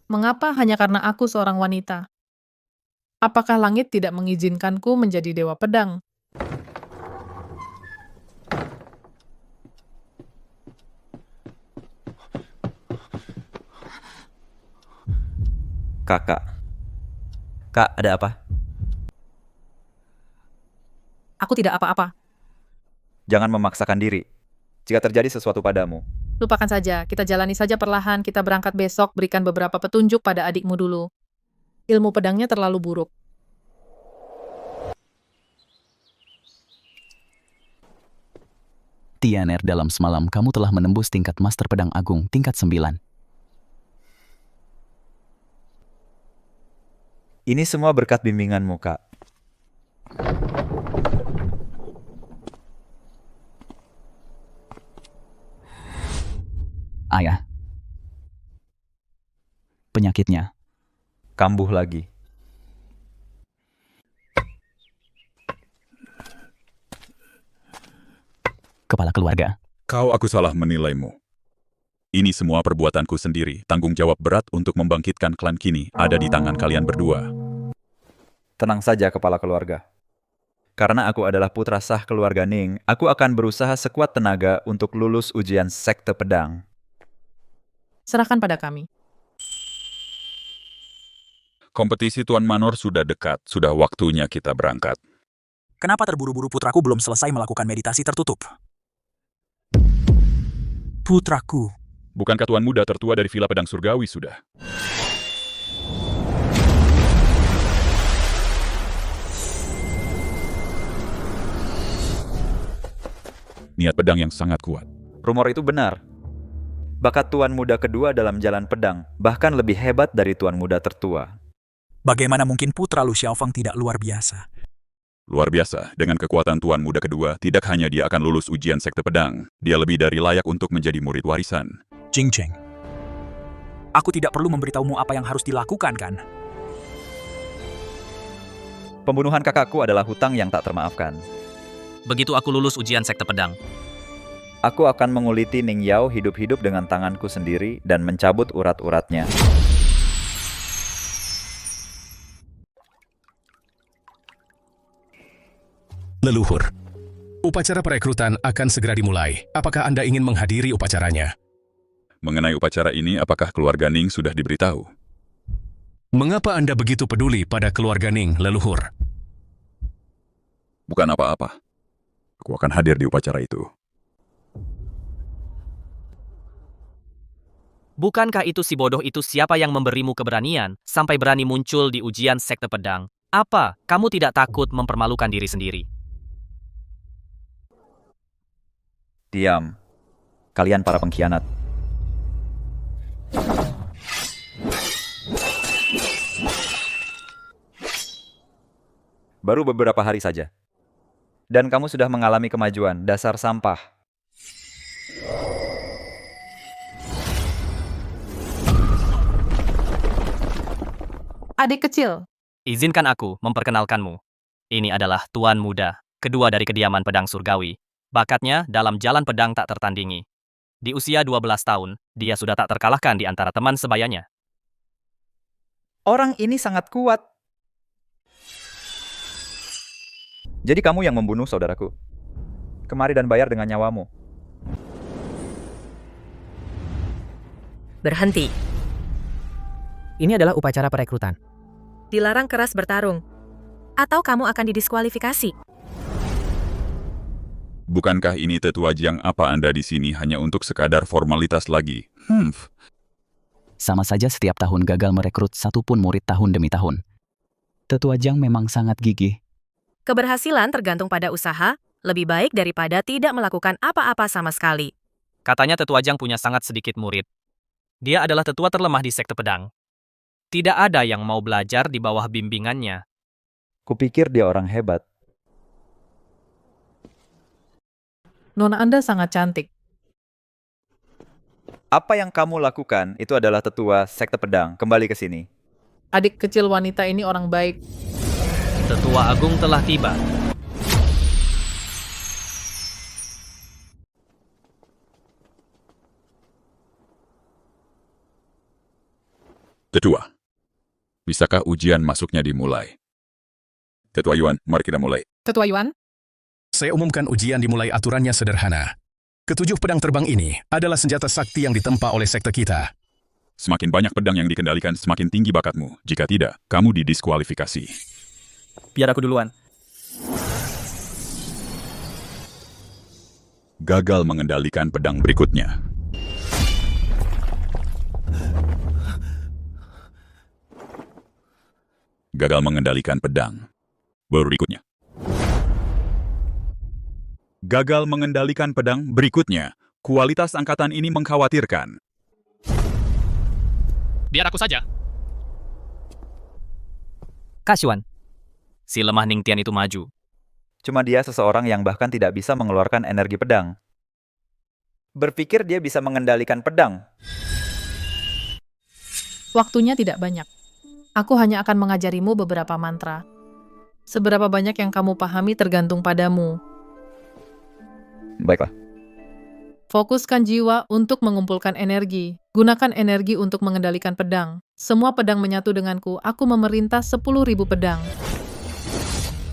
Mengapa hanya karena aku seorang wanita? Apakah langit tidak mengizinkanku menjadi dewa pedang? Kakak. Kak, ada apa? Aku tidak apa-apa. Jangan memaksakan diri. Jika terjadi sesuatu padamu, Lupakan saja, kita jalani saja perlahan, kita berangkat besok, berikan beberapa petunjuk pada adikmu dulu. Ilmu pedangnya terlalu buruk. Tian Er, dalam semalam kamu telah menembus tingkat Master Pedang Agung tingkat 9. Ini semua berkat bimbinganmu, Kak. Ayah. Penyakitnya. Kambuh lagi. Kepala keluarga. Aku salah menilaimu. Ini semua perbuatanku sendiri. Tanggung jawab berat untuk membangkitkan klan kini ada di tangan kalian berdua. Tenang saja, kepala keluarga. Karena aku adalah putra sah keluarga Ning, aku akan berusaha sekuat tenaga untuk lulus ujian sekte pedang. Serahkan pada kami. Kompetisi Tuan Manor sudah dekat. Sudah waktunya kita berangkat. Kenapa terburu-buru putraku belum selesai melakukan meditasi tertutup? Putraku. Bukankah Tuan Muda tertua dari Villa Pedang Surgawi sudah? Niat pedang yang sangat kuat. Rumor itu benar. Bakat Tuan Muda kedua dalam jalan pedang bahkan lebih hebat dari Tuan Muda tertua. Bagaimana mungkin putra Lu Xiaofeng tidak luar biasa? Luar biasa, dengan kekuatan Tuan Muda kedua, tidak hanya dia akan lulus ujian sekte pedang, dia lebih dari layak untuk menjadi murid warisan. Jing Cheng. Aku tidak perlu memberitahumu apa yang harus dilakukan, kan? Pembunuhan kakakku adalah hutang yang tak termaafkan. Begitu aku lulus ujian sekte pedang, Aku akan menguliti Ning Yao hidup-hidup dengan tanganku sendiri dan mencabut urat-uratnya. Leluhur. Upacara perekrutan akan segera dimulai. Apakah Anda ingin menghadiri upacaranya? Mengenai upacara ini, apakah keluarga Ning sudah diberitahu? Mengapa Anda begitu peduli pada keluarga Ning, leluhur? Bukan apa-apa. Aku akan hadir di upacara itu. bukankah itu si bodoh itu siapa yang memberimu keberanian sampai berani muncul di ujian sekte pedang? Apa, kamu tidak takut mempermalukan diri sendiri? Diam. Kalian para pengkhianat. Baru beberapa hari saja. Dan kamu sudah mengalami kemajuan, dasar sampah. Adik kecil, Izinkan aku memperkenalkanmu. Ini adalah Tuan Muda, kedua dari kediaman pedang surgawi. Bakatnya dalam jalan pedang tak tertandingi. Di usia 12 tahun, dia sudah tak terkalahkan di antara teman sebayanya. Orang ini sangat kuat. Jadi kamu yang membunuh saudaraku. Kemari dan bayar dengan nyawamu. Berhenti. Ini adalah upacara perekrutan. Dilarang keras bertarung. Atau kamu akan didiskualifikasi. Bukankah ini tetua Jiang? Apa Anda di sini hanya untuk sekadar formalitas lagi? Sama saja setiap tahun gagal merekrut satu pun murid tahun demi tahun. Tetua Jiang memang sangat gigih. Keberhasilan tergantung pada usaha, lebih baik daripada tidak melakukan apa-apa sama sekali. Katanya Tetua Jiang punya sangat sedikit murid. Dia adalah tetua terlemah di sekte pedang. Tidak ada yang mau belajar di bawah bimbingannya. Kupikir dia orang hebat. nona Anda sangat cantik. Apa yang kamu lakukan itu adalah tetua sekte pedang. Kembali ke sini. Adik kecil wanita ini orang baik. Tetua Agung telah tiba. Tetua, bisakah ujian masuknya dimulai? Tetua Yuan, mari kita mulai. Tetua Yuan, Saya umumkan ujian dimulai. Aturannya sederhana. Ketujuh pedang terbang ini adalah senjata sakti yang ditempa oleh sekte kita. Semakin banyak pedang yang dikendalikan, semakin tinggi bakatmu. Jika tidak, kamu didiskualifikasi. Biar aku duluan. Gagal mengendalikan pedang berikutnya. Gagal mengendalikan pedang berikutnya. Gagal mengendalikan pedang berikutnya. Kualitas angkatan ini mengkhawatirkan. Biar aku saja. Kak Xuan. Si lemah Ning Tian itu maju. Cuma dia seseorang yang bahkan tidak bisa mengeluarkan energi pedang. Berpikir dia bisa mengendalikan pedang. Waktunya tidak banyak. Aku hanya akan mengajarimu beberapa mantra. Seberapa banyak yang kamu pahami tergantung padamu. Baiklah. Fokuskan jiwa untuk mengumpulkan energi. Gunakan energi untuk mengendalikan pedang. Semua pedang menyatu denganku. Aku memerintah 10.000 pedang.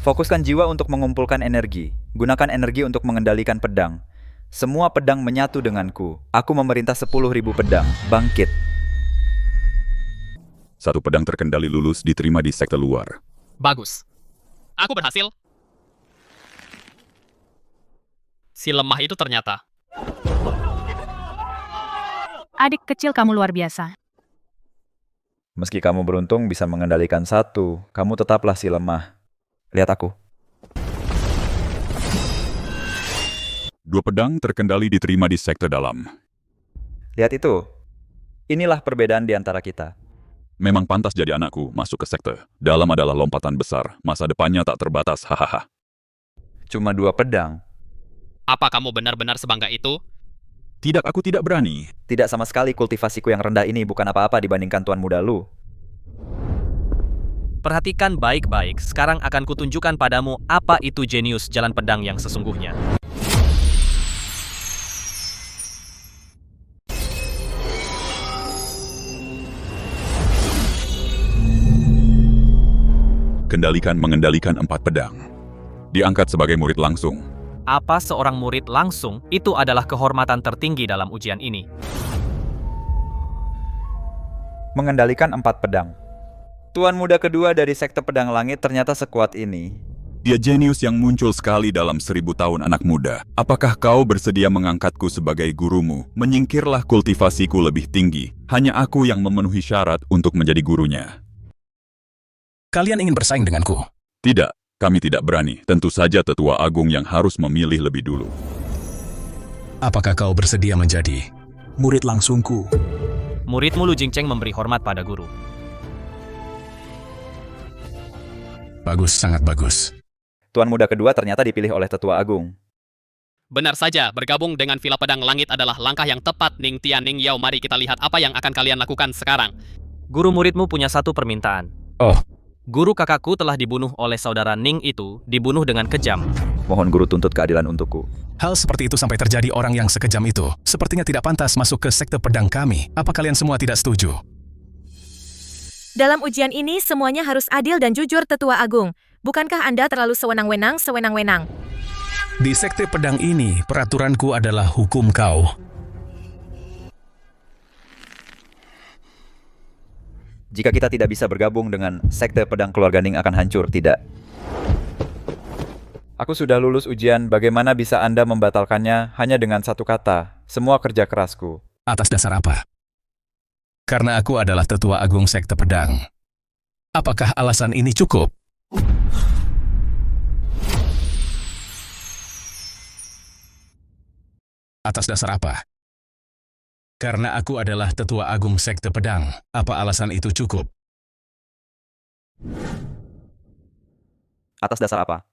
Fokuskan jiwa untuk mengumpulkan energi. Gunakan energi untuk mengendalikan pedang. Semua pedang menyatu denganku. Aku memerintah 10.000 pedang. Bangkit. Satu pedang terkendali lulus diterima di sekte luar. Bagus. Aku berhasil. Si lemah itu ternyata. Adik kecil kamu luar biasa. Meski kamu beruntung bisa mengendalikan satu, kamu tetaplah si lemah. Lihat aku. Dua pedang terkendali diterima di sekte dalam. Lihat itu. Inilah perbedaan di antara kita. Memang pantas jadi anakku masuk ke sekte. Dalam adalah lompatan besar, masa depannya tak terbatas, hahaha. Cuma 2 pedang. Apa kamu benar-benar sebangga itu? Tidak, aku tidak berani. Tidak sama sekali kultivasiku yang rendah ini bukan apa-apa dibandingkan tuan muda Lu. Perhatikan baik-baik, sekarang akan kutunjukkan padamu apa itu jenius jalan pedang yang sesungguhnya. Mengendalikan 4 pedang. Diangkat sebagai murid langsung. Apa seorang murid langsung, itu adalah kehormatan tertinggi dalam ujian ini. Mengendalikan 4 pedang. Tuan muda kedua dari sekte pedang langit ternyata sekuat ini. Dia jenius yang muncul sekali dalam 1000 tahun anak muda. Apakah kau bersedia mengangkatku sebagai gurumu? Menyingkirlah kultivasiku lebih tinggi. Hanya aku yang memenuhi syarat untuk menjadi gurunya. Kalian ingin bersaing denganku? Tidak, kami tidak berani. Tentu saja tetua agung yang harus memilih lebih dulu. Apakah kau bersedia menjadi murid langsungku? Muridmu Lu Jingcheng memberi hormat pada guru. Bagus, sangat bagus. Tuan muda kedua ternyata dipilih oleh tetua agung. Benar saja, bergabung dengan Villa Pedang Langit adalah langkah yang tepat, Ning Tian Ning Yao. Mari kita lihat apa yang akan kalian lakukan sekarang. Guru muridmu punya satu permintaan. Oh. Guru kakakku telah dibunuh oleh saudara Ning itu, dibunuh dengan kejam. Mohon guru tuntut keadilan untukku. Hal seperti itu sampai terjadi orang yang sekejam itu. Sepertinya tidak pantas masuk ke sekte pedang kami. Apa kalian semua tidak setuju? Dalam ujian ini semuanya harus adil dan jujur, Tetua Agung. Bukankah Anda terlalu sewenang-wenang? Di sekte pedang ini, peraturanku adalah hukum kau. Jika kita tidak bisa bergabung dengan sekte pedang keluarga Ning akan hancur, tidak. Aku sudah lulus ujian, bagaimana bisa Anda membatalkannya hanya dengan satu kata? Semua kerja kerasku. Atas dasar apa? Karena aku adalah tetua agung sekte pedang. Apakah alasan ini cukup? Atas dasar apa? Karena aku adalah tetua agung sekte pedang. Apa alasan itu cukup? Atas dasar apa?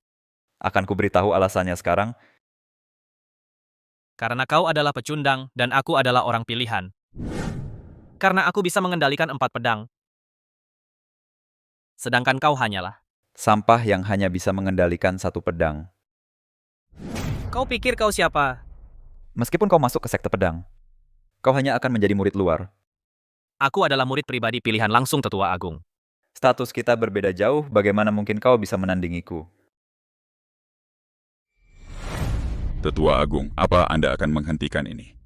Akan kuberitahu alasannya sekarang. Karena kau adalah pecundang, dan aku adalah orang pilihan. Karena aku bisa mengendalikan 4 pedang. Sedangkan kau hanyalah sampah yang hanya bisa mengendalikan 1 pedang. Kau pikir kau siapa? Meskipun kau masuk ke sekte pedang, kau hanya akan menjadi murid luar. Aku adalah murid pribadi pilihan langsung Tetua Agung. Status kita berbeda jauh, bagaimana mungkin kau bisa menandingiku? Tetua Agung, apa Anda akan menghentikan ini?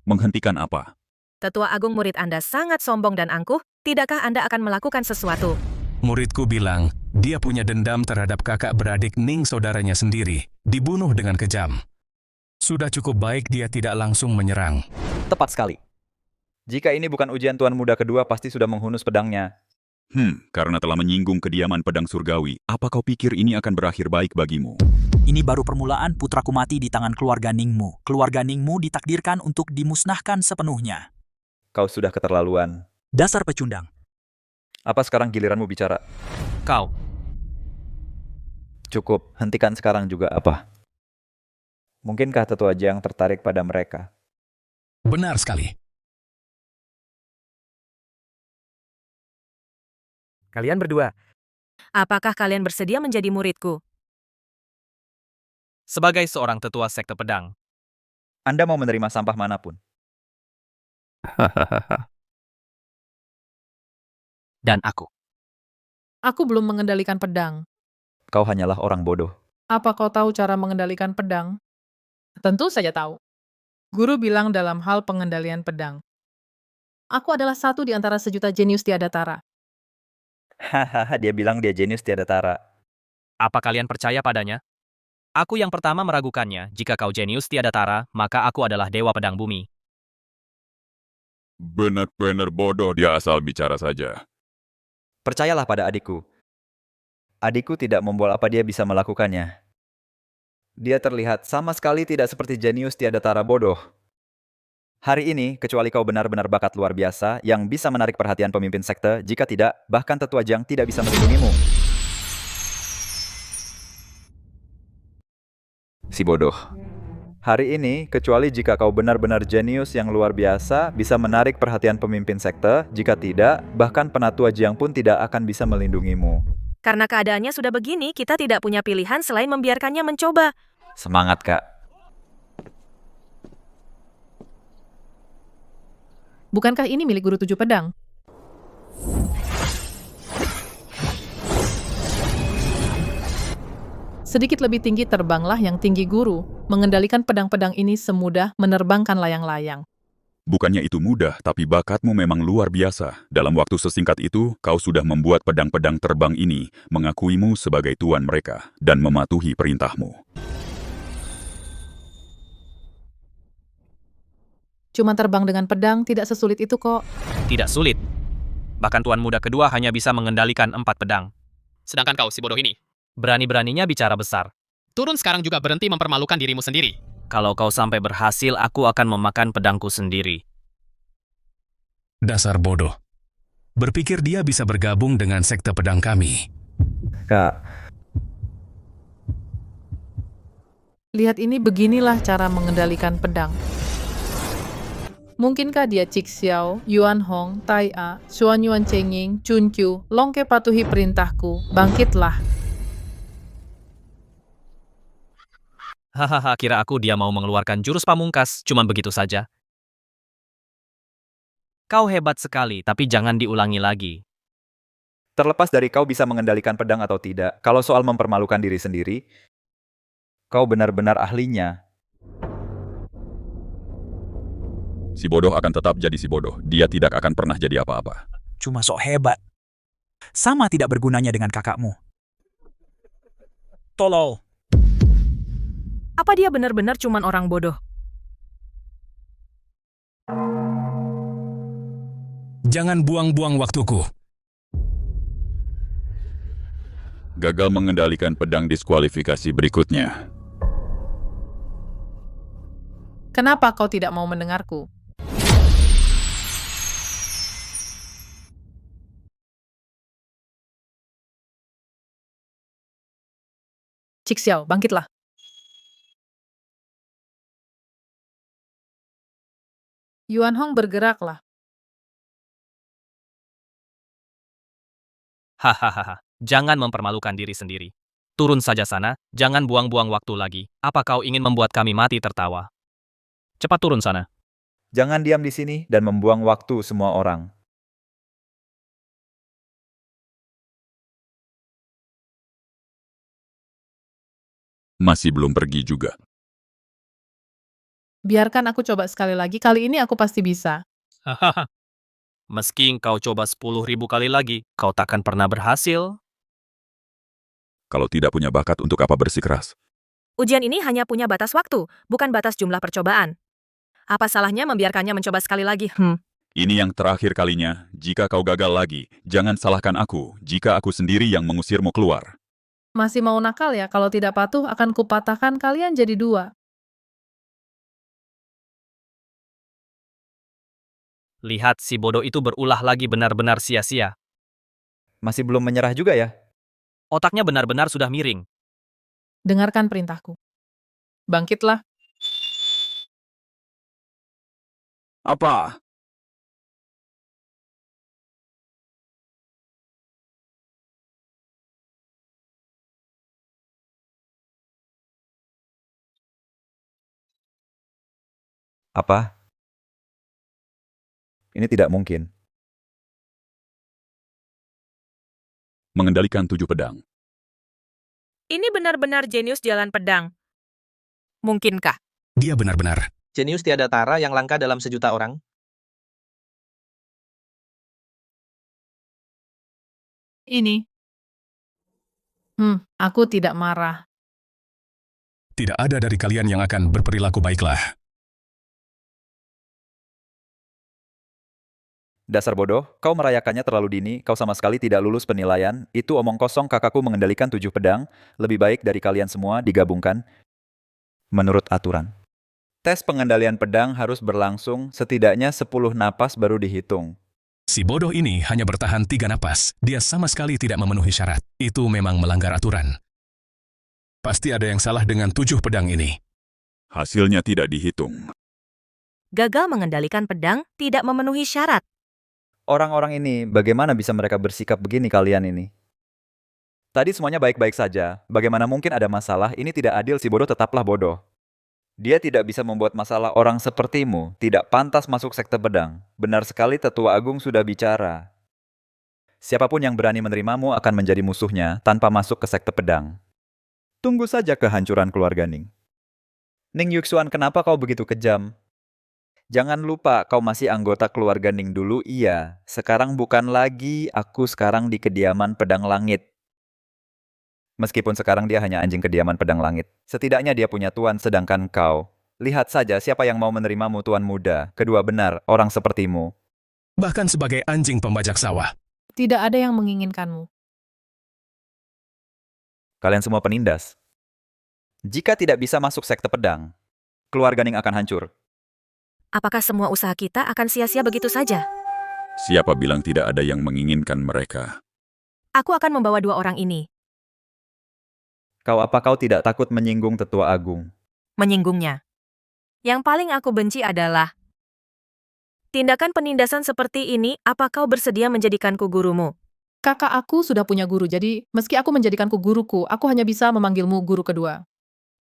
Menghentikan apa? Tetua Agung, murid Anda sangat sombong dan angkuh. Tidakkah Anda akan melakukan sesuatu? Muridku bilang, dia punya dendam terhadap kakak beradik Ning saudaranya sendiri, dibunuh dengan kejam. Sudah cukup baik dia tidak langsung menyerang. Tepat sekali. Jika ini bukan ujian tuan muda kedua, pasti sudah menghunus pedangnya. Karena telah menyinggung kediaman pedang surgawi, apa kau pikir ini akan berakhir baik bagimu? Ini baru permulaan. Putraku mati di tangan keluarga Ningmu. Keluarga Ningmu ditakdirkan untuk dimusnahkan sepenuhnya. Kau sudah keterlaluan. Dasar pecundang. Apa sekarang giliranmu bicara? Kau. Cukup, hentikan sekarang juga apa? Mungkinkah tetua Jiang tertarik pada mereka? Benar sekali. Kalian berdua, Apakah kalian bersedia menjadi muridku? Sebagai seorang tetua sekte pedang, Anda mau menerima sampah manapun. dan aku. Aku belum mengendalikan pedang. Kau hanyalah orang bodoh. Apa kau tahu cara mengendalikan pedang? Tentu saja tahu. Guru bilang dalam hal pengendalian pedang. Aku adalah satu di antara sejuta jenius tiada tara. Hahaha, dia bilang dia jenius tiada tara. apa kalian percaya padanya? Aku yang pertama meragukannya. Jika kau jenius tiada tara, maka aku adalah dewa pedang bumi. Benar-benar bodoh, dia asal bicara saja. Percayalah pada adikku. Adikku tidak membual apa dia bisa melakukannya. Dia terlihat sama sekali tidak seperti jenius tiada tara bodoh. Hari ini, kecuali kau benar-benar bakat luar biasa yang bisa menarik perhatian pemimpin sekte, jika tidak, bahkan tetua Jiang tidak bisa melindungimu. Si bodoh. Hari ini, kecuali jika kau benar-benar jenius yang luar biasa, bisa menarik perhatian pemimpin sekte, jika tidak, bahkan penatua Jiang pun tidak akan bisa melindungimu. Karena keadaannya sudah begini, kita tidak punya pilihan selain membiarkannya mencoba. Semangat, Kak. Bukankah ini milik guru tujuh pedang? Sedikit lebih tinggi terbanglah yang tinggi guru. Mengendalikan pedang-pedang ini semudah menerbangkan layang-layang. Bukannya itu mudah, tapi bakatmu memang luar biasa. Dalam waktu sesingkat itu, kau sudah membuat pedang-pedang terbang ini mengakuimu sebagai tuan mereka dan mematuhi perintahmu. Cuma terbang dengan pedang tidak sesulit itu kok. Tidak sulit. Bahkan tuan muda kedua hanya bisa mengendalikan 4 pedang. Sedangkan kau, si bodoh ini. Berani-beraninya bicara besar. Turun sekarang juga berhenti mempermalukan dirimu sendiri. Kalau kau sampai berhasil, aku akan memakan pedangku sendiri. Dasar bodoh. Berpikir dia bisa bergabung dengan sekte pedang kami. Kak, Lihat ini, beginilah cara mengendalikan pedang. Mungkinkah dia Cik Xiao, Yuan Hong, Tai A, Xuan Yuan Chengying, Chun Qiu, Longke patuhi perintahku, bangkitlah. Hahaha, kira aku dia mau mengeluarkan jurus pamungkas, cuman begitu saja. Kau hebat sekali, tapi jangan diulangi lagi. terlepas dari kau bisa mengendalikan pedang atau tidak, kalau soal mempermalukan diri sendiri, kau benar-benar ahlinya. Si bodoh akan tetap jadi si bodoh. Dia tidak akan pernah jadi apa-apa. Cuma sok hebat. Sama tidak bergunanya dengan kakakmu. Tolol. Apa dia benar-benar cuman orang bodoh? Jangan buang-buang waktuku. Gagal mengendalikan pedang diskualifikasi berikutnya. Kenapa kau tidak mau mendengarku? Cik Xiao, bangkitlah. Yuan Hong, bergeraklah. Hahaha, jangan mempermalukan diri sendiri. Turun saja sana, jangan buang-buang waktu lagi. Apa kau ingin membuat kami mati tertawa? Cepat turun sana. Jangan diam di sini dan membuang waktu semua orang. Masih belum pergi juga. Biarkan aku coba sekali lagi, kali ini aku pasti bisa. Hahaha. Meski kau coba 10.000 kali lagi, kau takkan pernah berhasil. Kalau tidak punya bakat, untuk apa bersikeras? Ujian ini hanya punya batas waktu, bukan batas jumlah percobaan. Apa salahnya membiarkannya mencoba sekali lagi? Ini yang terakhir kalinya. Jika kau gagal lagi, jangan salahkan aku jika aku sendiri yang mengusirmu keluar. Masih mau nakal ya? Kalau tidak patuh, akan kupatahkan kalian jadi dua. Lihat si bodoh itu berulah lagi, benar-benar sia-sia. Masih belum menyerah juga ya? Otaknya benar-benar sudah miring. Dengarkan perintahku. Bangkitlah. Apa? Apa? Ini tidak mungkin. Mengendalikan 7 pedang. Ini benar-benar jenius jalan pedang. Mungkinkah? Dia benar-benar. Jenius tiada tara yang langka dalam sejuta orang. Ini. Aku tidak marah. Tidak ada dari kalian yang akan berperilaku baiklah. Dasar bodoh, kau merayakannya terlalu dini, kau sama sekali tidak lulus penilaian, itu omong kosong kakakku mengendalikan 7 pedang, lebih baik dari kalian semua digabungkan menurut aturan. Tes pengendalian pedang harus berlangsung setidaknya 10 napas baru dihitung. Si bodoh ini hanya bertahan 3 napas. Dia sama sekali tidak memenuhi syarat. Itu memang melanggar aturan. Pasti ada yang salah dengan 7 pedang ini. Hasilnya tidak dihitung. Gagal mengendalikan pedang tidak memenuhi syarat. Orang-orang ini, bagaimana bisa mereka bersikap begini kalian ini? Tadi semuanya baik-baik saja, bagaimana mungkin ada masalah, ini tidak adil, si bodoh tetaplah bodoh. Dia tidak bisa membuat masalah orang sepertimu, tidak pantas masuk sekte pedang. Benar sekali Tetua Agung sudah bicara. Siapapun yang berani menerimamu akan menjadi musuhnya tanpa masuk ke sekte pedang. Tunggu saja kehancuran keluarga Ning. Ning Yuxuan, kenapa kau begitu kejam? Jangan lupa, kau masih anggota keluarga Ning dulu, iya. Sekarang bukan lagi, aku sekarang di kediaman pedang langit. Meskipun sekarang dia hanya anjing kediaman pedang langit. Setidaknya dia punya tuan sedangkan kau. Lihat saja siapa yang mau menerimamu tuan muda. Kedua benar, orang sepertimu. Bahkan sebagai anjing pembajak sawah. Tidak ada yang menginginkanmu. Kalian semua penindas. Jika tidak bisa masuk sekte pedang, keluarga Ning akan hancur. Apakah semua usaha kita akan sia-sia begitu saja? Siapa bilang tidak ada yang menginginkan mereka? Aku akan membawa 2 orang ini. Apa kau tidak takut menyinggung Tetua Agung? Menyinggungnya. Yang paling aku benci adalah tindakan penindasan seperti ini. Apa kau bersedia menjadikanku gurumu? Kakak aku sudah punya guru, jadi meski aku menjadikanku guruku, aku hanya bisa memanggilmu guru kedua.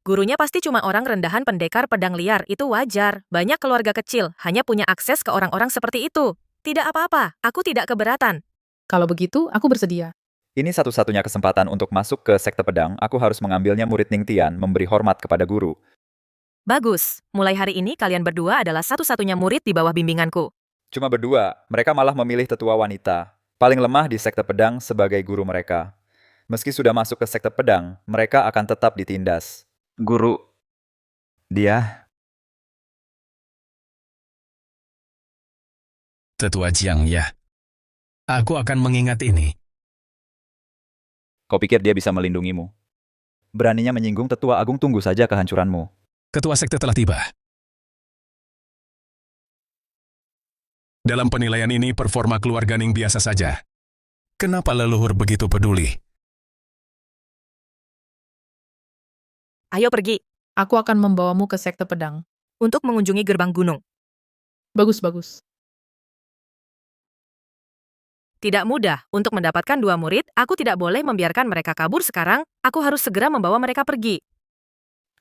Gurunya pasti cuma orang rendahan pendekar pedang liar, itu wajar. Banyak keluarga kecil hanya punya akses ke orang-orang seperti itu. Tidak apa-apa, aku tidak keberatan. Kalau begitu, aku bersedia. Ini satu-satunya kesempatan untuk masuk ke sekte pedang, aku harus mengambilnya murid Ning Tian, memberi hormat kepada guru. Bagus, mulai hari ini kalian berdua adalah satu-satunya murid di bawah bimbinganku. Cuma berdua, mereka malah memilih tetua wanita. Paling lemah di sekte pedang sebagai guru mereka. Meski sudah masuk ke sekte pedang, mereka akan tetap ditindas. Guru, dia... Tetua Jiang, ya. Aku akan mengingat ini. Kau pikir dia bisa melindungimu? Beraninya menyinggung Tetua Agung, tunggu saja kehancuranmu. Ketua sekte telah tiba. Dalam penilaian ini, performa keluarga Ning biasa saja. Kenapa leluhur begitu peduli? Ayo pergi. Aku akan membawamu ke sekte pedang. Untuk mengunjungi gerbang gunung. Bagus-bagus. Tidak mudah. Untuk mendapatkan 2 murid, aku tidak boleh membiarkan mereka kabur sekarang. Aku harus segera membawa mereka pergi.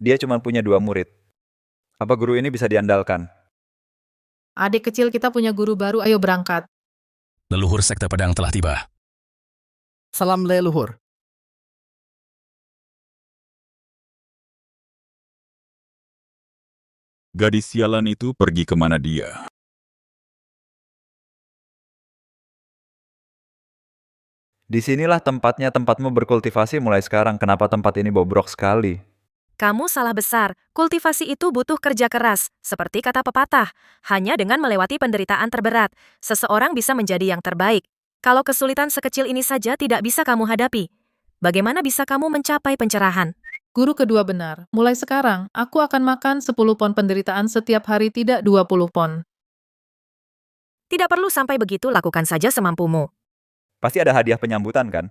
Dia cuma punya 2 murid. Apa guru ini bisa diandalkan? Adik kecil kita punya guru baru, ayo berangkat. Leluhur sekte pedang telah tiba. Salam leluhur. Gadis sialan itu pergi kemana dia? Disinilah tempatnya, tempatmu berkultivasi mulai sekarang. Kenapa tempat ini bobrok sekali? Kamu salah besar. Kultivasi itu butuh kerja keras. Seperti kata pepatah, hanya dengan melewati penderitaan terberat, seseorang bisa menjadi yang terbaik. Kalau kesulitan sekecil ini saja tidak bisa kamu hadapi, bagaimana bisa kamu mencapai pencerahan? Guru kedua benar. Mulai sekarang, aku akan makan 10 pon penderitaan setiap hari, tidak 20 pon. Tidak perlu sampai begitu, lakukan saja semampumu. Pasti ada hadiah penyambutan kan?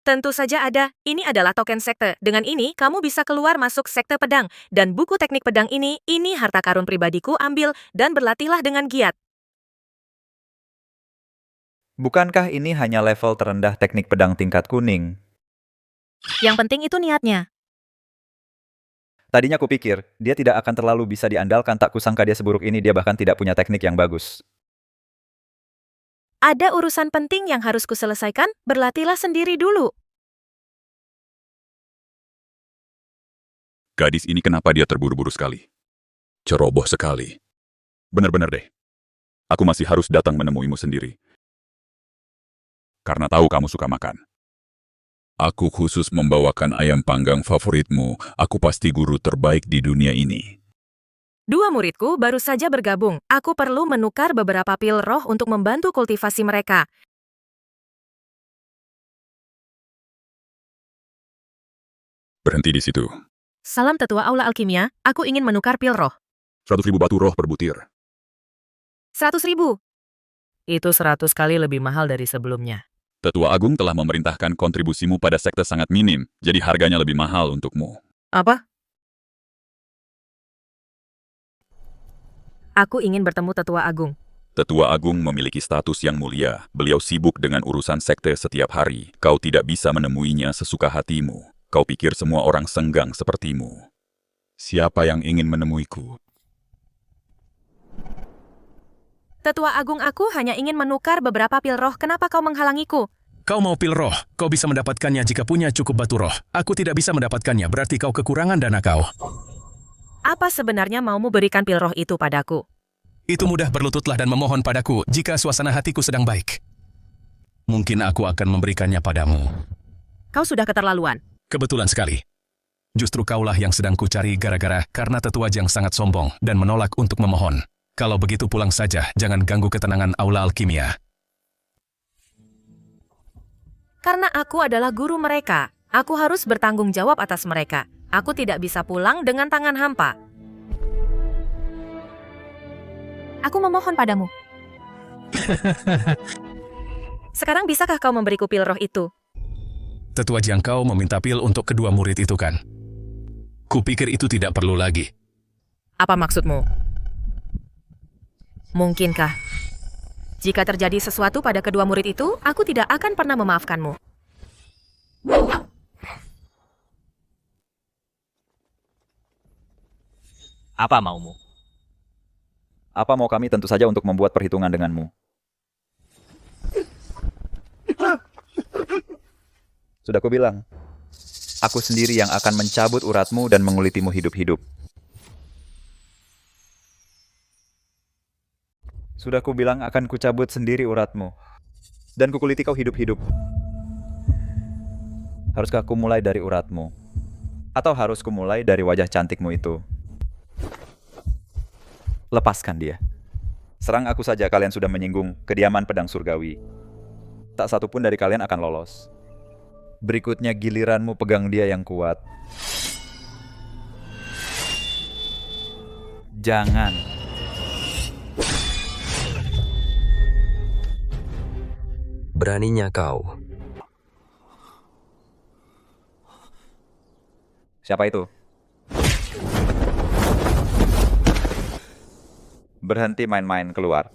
Tentu saja ada. Ini adalah token sekte. Dengan ini, kamu bisa keluar masuk sekte pedang. Dan buku teknik pedang ini harta karun pribadiku, ambil dan berlatihlah dengan giat. Bukankah ini hanya level terendah teknik pedang tingkat kuning? Yang penting itu niatnya. Tadinya kupikir, dia tidak akan terlalu bisa diandalkan, tak kusangka dia seburuk ini, dia bahkan tidak punya teknik yang bagus. Ada urusan penting yang harus kuselesaikan, berlatihlah sendiri dulu. Gadis ini kenapa dia terburu-buru sekali? Ceroboh sekali. Benar-benar deh. Aku masih harus datang menemuimu sendiri. Karena tahu kamu suka makan. Aku khusus membawakan ayam panggang favoritmu. Aku pasti guru terbaik di dunia ini. 2 muridku baru saja bergabung. Aku perlu menukar beberapa pil roh untuk membantu kultivasi mereka. Berhenti di situ. Salam tetua Aula Alkimia, aku ingin menukar pil roh. 100.000 batu roh per butir. 100.000. Itu 100 kali lebih mahal dari sebelumnya. Tetua Agung telah memerintahkan kontribusimu pada sekte sangat minim, jadi harganya lebih mahal untukmu. Apa? Aku ingin bertemu Tetua Agung. Tetua Agung memiliki status yang mulia. Beliau sibuk dengan urusan sekte setiap hari. Kau tidak bisa menemuinya sesuka hatimu. Kau pikir semua orang senggang sepertimu. Siapa yang ingin menemuiku? Tetua Agung, aku hanya ingin menukar beberapa pil roh. Kenapa kau menghalangiku? Kau mau pil roh, kau bisa mendapatkannya jika punya cukup batu roh. Aku tidak bisa mendapatkannya, berarti kau kekurangan dana kau. Apa sebenarnya maumu berikan pil roh itu padaku? Itu mudah, berlututlah dan memohon padaku jika suasana hatiku sedang baik. Mungkin aku akan memberikannya padamu. Kau sudah keterlaluan. Kebetulan sekali. Justru kaulah yang sedang kucari karena tetua yang sangat sombong dan menolak untuk memohon. Kalau begitu pulang saja, jangan ganggu ketenangan Aula Alkimia. Karena aku adalah guru mereka, aku harus bertanggung jawab atas mereka. Aku tidak bisa pulang dengan tangan hampa. Aku memohon padamu. Sekarang bisakah kau memberiku pil roh itu? Tetua Jangkau meminta pil untuk kedua murid itu kan? Kupikir itu tidak perlu lagi. Apa maksudmu? Mungkinkah? Jika terjadi sesuatu pada kedua murid itu, aku tidak akan pernah memaafkanmu. Apa maumu? Apa mau kami? Tentu saja untuk membuat perhitungan denganmu. Sudah kubilang, aku sendiri yang akan mencabut uratmu dan mengulitimu hidup-hidup. Sudah kubilang akan kucabut sendiri uratmu dan kukuliti kau hidup-hidup. Haruskah aku mulai dari uratmu? Atau harus kumulai dari wajah cantikmu itu? Lepaskan dia. Serang aku saja, kalian sudah menyinggung kediaman pedang surgawi. Tak satu pun dari kalian akan lolos. Berikutnya giliranmu pegang dia yang kuat. Jangan. Beraninya kau. Siapa itu? Berhenti main-main, keluar.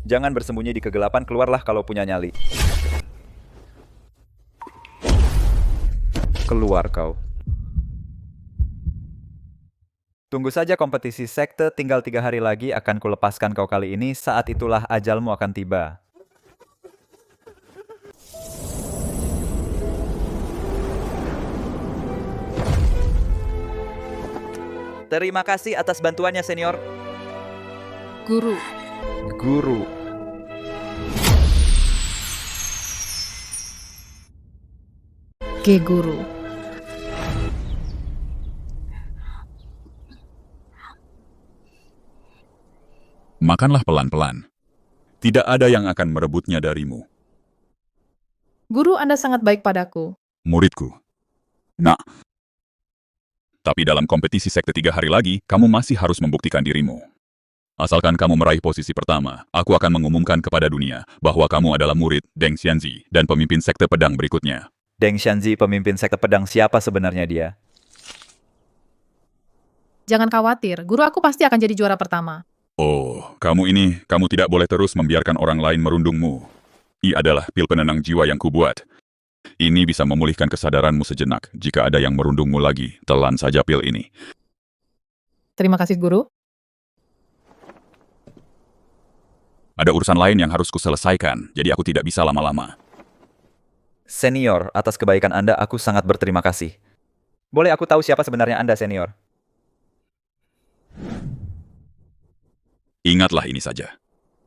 Jangan bersembunyi di kegelapan, keluarlah kalau punya nyali. Keluar kau. Tunggu saja kompetisi sekte, tinggal 3 hari lagi akan kulepaskan kau kali ini, saat itulah ajalmu akan tiba. Terima kasih atas bantuannya, senior. Guru. Guru. Ke guru. Makanlah pelan-pelan. Tidak ada yang akan merebutnya darimu. Guru, Anda sangat baik padaku. Muridku. Nah. Tapi dalam kompetisi sekte 3 hari lagi, kamu masih harus membuktikan dirimu. Asalkan kamu meraih posisi pertama, aku akan mengumumkan kepada dunia bahwa kamu adalah murid Deng Xianzi dan pemimpin sekte pedang berikutnya. Deng Xianzi, pemimpin sekte pedang, siapa sebenarnya dia? Jangan khawatir, guru aku pasti akan jadi juara pertama. Oh, kamu tidak boleh terus membiarkan orang lain merundungmu. Ini adalah pil penenang jiwa yang kubuat. Ini bisa memulihkan kesadaranmu sejenak. Jika ada yang merundungmu lagi, telan saja pil ini. Terima kasih, guru. Ada urusan lain yang harus kuselesaikan, jadi aku tidak bisa lama-lama. Senior, atas kebaikan Anda aku sangat berterima kasih. Boleh aku tahu siapa sebenarnya Anda, senior? Ingatlah ini saja.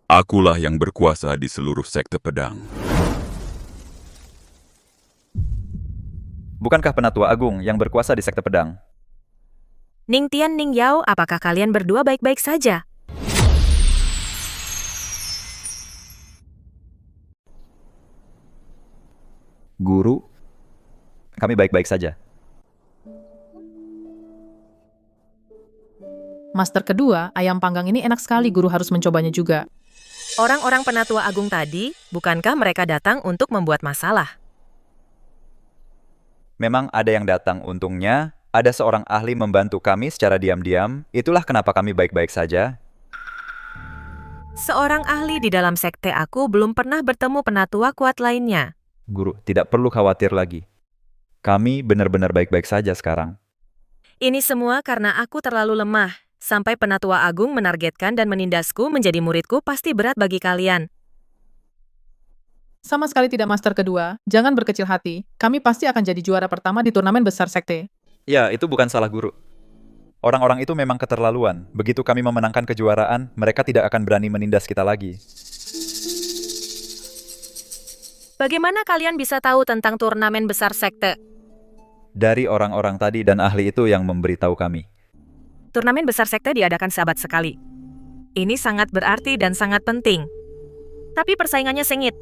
Akulah yang berkuasa di seluruh sekte pedang. Bukankah Penatua Agung yang berkuasa di sekte pedang? Ning Tian, Ning Yao, apakah kalian berdua baik-baik saja? Guru, kami baik-baik saja. Master kedua, ayam panggang ini enak sekali, guru harus mencobanya juga. Orang-orang Penatua Agung tadi, bukankah mereka datang untuk membuat masalah? Memang ada yang datang, untungnya ada seorang ahli membantu kami secara diam-diam. Itulah kenapa kami baik-baik saja. Seorang ahli di dalam sekte aku belum pernah bertemu penatua kuat lainnya. Guru, tidak perlu khawatir lagi. Kami benar-benar baik-baik saja sekarang. Ini semua karena aku terlalu lemah. Sampai Penatua Agung menargetkan dan menindasku menjadi muridku pasti berat bagi kalian. Sama sekali tidak, Master kedua. Jangan berkecil hati. Kami pasti akan jadi juara pertama di turnamen besar sekte. Ya, itu bukan salah guru. Orang-orang itu memang keterlaluan. Begitu kami memenangkan kejuaraan, mereka tidak akan berani menindas kita lagi. Bagaimana kalian bisa tahu tentang turnamen besar sekte? Dari orang-orang tadi dan ahli itu yang memberitahu kami. Turnamen besar sekte diadakan seabad sekali. Ini sangat berarti dan sangat penting. Tapi persaingannya sengit.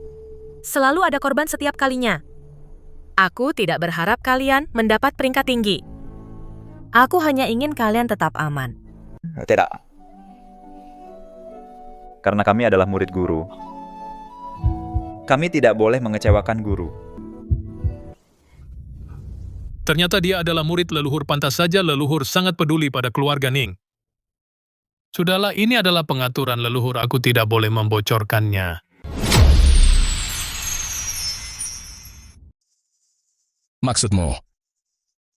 Selalu ada korban setiap kalinya. Aku tidak berharap kalian mendapat peringkat tinggi. Aku hanya ingin kalian tetap aman. Tidak. Karena kami adalah murid guru. Kami tidak boleh mengecewakan guru. Ternyata dia adalah murid leluhur, pantas saja leluhur sangat peduli pada keluarga Ning. Sudahlah, ini adalah pengaturan leluhur, aku tidak boleh membocorkannya. Maksudmu,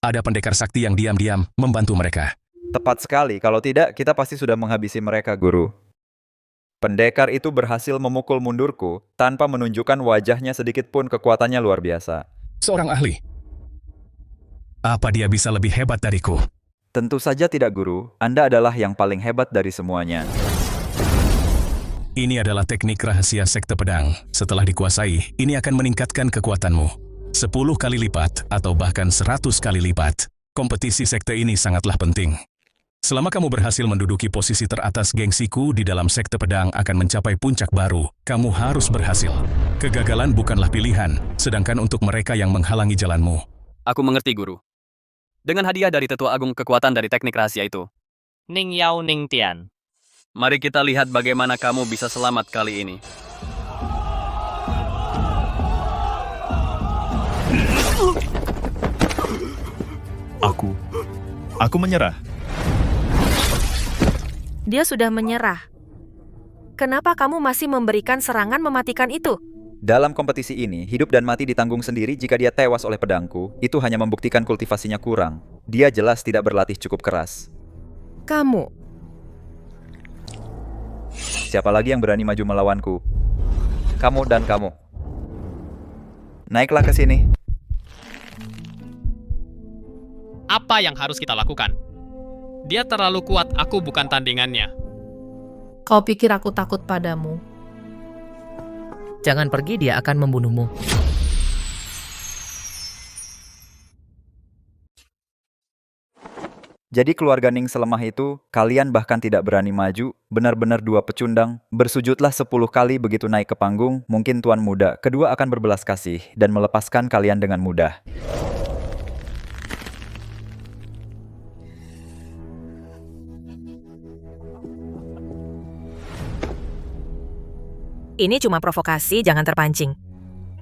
ada pendekar sakti yang diam-diam membantu mereka? Tepat sekali, kalau tidak kita pasti sudah menghabisi mereka, guru. Pendekar itu berhasil memukul mundurku tanpa menunjukkan wajahnya sedikit pun, kekuatannya luar biasa. Seorang ahli. Apa dia bisa lebih hebat dariku? Tentu saja tidak, guru. Anda adalah yang paling hebat dari semuanya. Ini adalah teknik rahasia sekte pedang. Setelah dikuasai, ini akan meningkatkan kekuatanmu. 10 kali lipat atau bahkan 100 kali lipat. Kompetisi sekte ini sangatlah penting. Selama kamu berhasil menduduki posisi teratas, gengsiku di dalam sekte pedang akan mencapai puncak baru. Kamu harus berhasil. Kegagalan bukanlah pilihan, sedangkan untuk mereka yang menghalangi jalanmu. Aku mengerti, guru. Dengan hadiah dari Tetua Agung kekuatan dari teknik rahasia itu. Ning Yao, Ning Tian. Mari kita lihat bagaimana kamu bisa selamat kali ini. Aku menyerah. Dia sudah menyerah. Kenapa kamu masih memberikan serangan mematikan itu? Dalam kompetisi ini, hidup dan mati ditanggung sendiri. Jika dia tewas oleh pedangku, itu hanya membuktikan kultivasinya kurang. Dia jelas tidak berlatih cukup keras. Kamu. Siapa lagi yang berani maju melawanku? Kamu dan kamu. Naiklah ke sini. Apa yang harus kita lakukan? Dia terlalu kuat, aku bukan tandingannya. Kau pikir aku takut padamu? Jangan pergi, dia akan membunuhmu. Jadi keluarga Ning selemah itu, kalian bahkan tidak berani maju, benar-benar dua pecundang. Bersujudlah 10 kali begitu naik ke panggung, mungkin Tuan Muda kedua akan berbelas kasih dan melepaskan kalian dengan mudah. Ini cuma provokasi, jangan terpancing.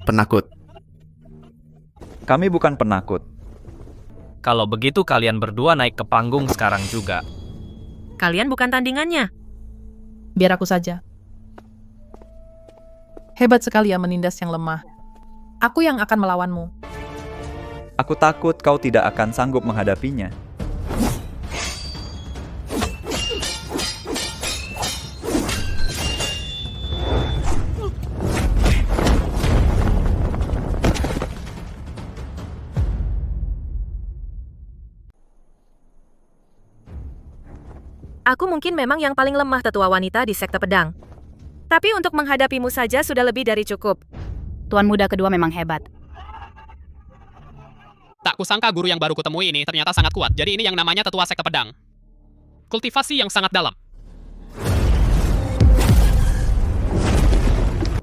Penakut. Kami bukan penakut. Kalau begitu kalian berdua naik ke panggung sekarang juga. Kalian bukan tandingannya. Biar aku saja. Hebat sekali ya menindas yang lemah. Aku yang akan melawanmu. Aku takut kau tidak akan sanggup menghadapinya. Aku mungkin memang yang paling lemah tetua wanita di sekte pedang. Tapi untuk menghadapimu saja sudah lebih dari cukup. Tuan muda kedua memang hebat. Tak kusangka guru yang baru kutemui ini ternyata sangat kuat. Jadi ini yang namanya tetua sekte pedang. Kultivasi yang sangat dalam.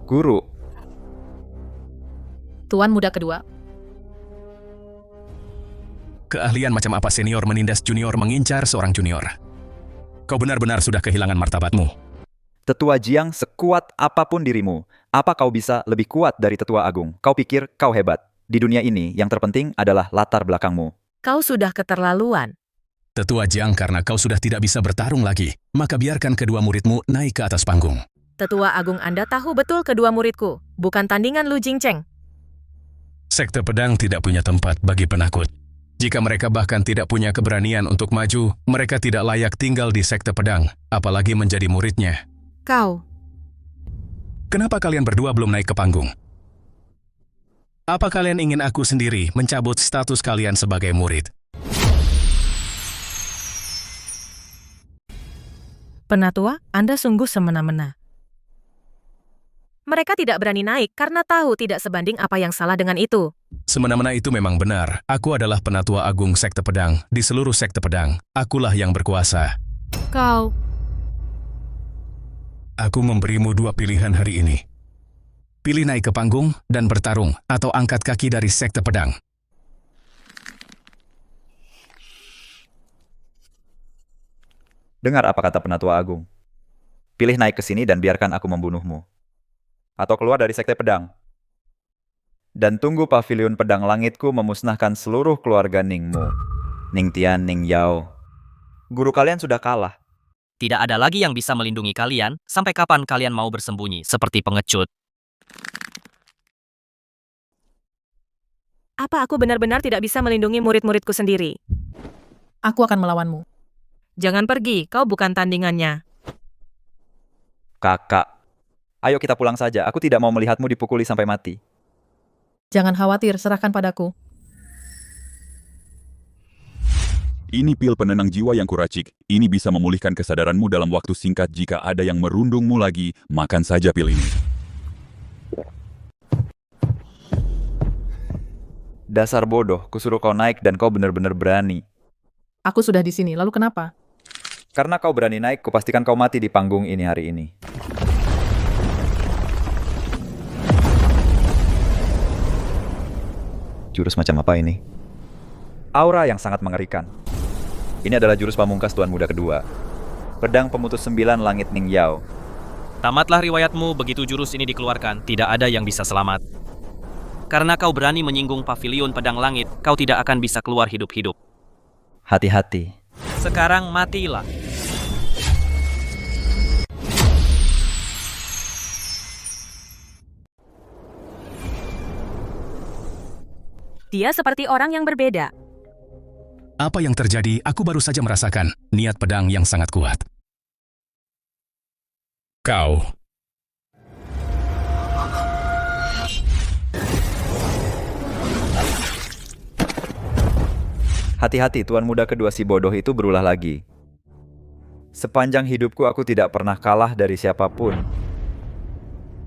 Guru. Tuan muda kedua. Keahlian macam apa senior menindas junior mengincar seorang junior? Kau benar-benar sudah kehilangan martabatmu. Tetua Jiang, sekuat apapun dirimu, apa kau bisa lebih kuat dari Tetua Agung? Kau pikir kau hebat. Di dunia ini, yang terpenting adalah latar belakangmu. Kau sudah keterlaluan. Tetua Jiang, karena kau sudah tidak bisa bertarung lagi, maka biarkan kedua muridmu naik ke atas panggung. Tetua Agung Anda tahu betul kedua muridku, bukan tandingan Lu Jingcheng. Sekte pedang tidak punya tempat bagi penakut. Jika mereka bahkan tidak punya keberanian untuk maju, mereka tidak layak tinggal di sekte pedang, apalagi menjadi muridnya. Kau. Kenapa kalian berdua belum naik ke panggung? Apa kalian ingin aku sendiri mencabut status kalian sebagai murid? Penatua, Anda sungguh semena-mena. Mereka tidak berani naik karena tahu tidak sebanding apa yang salah dengan itu. Semena-mena itu memang benar. Aku adalah penatua agung sekte pedang. Di seluruh sekte pedang, akulah yang berkuasa. Kau. Aku memberimu dua pilihan hari ini. Pilih naik ke panggung dan bertarung, atau angkat kaki dari sekte pedang. Dengar apa kata Penatua Agung. Pilih naik ke sini dan biarkan aku membunuhmu. Atau keluar dari sekte pedang. Dan tunggu pavilion pedang langitku memusnahkan seluruh keluarga Ningmu. Ning Tian, Ning Yao. Guru kalian sudah kalah. Tidak ada lagi yang bisa melindungi kalian, sampai kapan kalian mau bersembunyi seperti pengecut. Apa aku benar-benar tidak bisa melindungi murid-muridku sendiri? Aku akan melawanmu. Jangan pergi, kau bukan tandingannya. Kakak. Ayo kita pulang saja, aku tidak mau melihatmu dipukuli sampai mati. Jangan khawatir, serahkan padaku. Ini pil penenang jiwa yang kuracik. Ini bisa memulihkan kesadaranmu dalam waktu singkat. Jika ada yang merundungmu lagi, makan saja pil ini. Dasar bodoh, kusuruh kau naik dan kau benar-benar berani. Aku sudah di sini, lalu kenapa? Karena kau berani naik, kupastikan kau mati di panggung ini hari ini. Jurus macam apa ini? Aura yang sangat mengerikan. Ini adalah jurus pamungkas Tuan Muda kedua. Pedang pemutus 9 langit Ning Yao. Tamatlah riwayatmu, begitu jurus ini dikeluarkan, tidak ada yang bisa selamat. Karena kau berani menyinggung pavilion pedang langit, kau tidak akan bisa keluar hidup-hidup. Hati-hati. Sekarang matilah. Dia seperti orang yang berbeda. Apa yang terjadi, aku baru saja merasakan niat pedang yang sangat kuat. Kau. Hati-hati, Tuan Muda kedua si bodoh itu berulah lagi. Sepanjang hidupku aku tidak pernah kalah dari siapapun.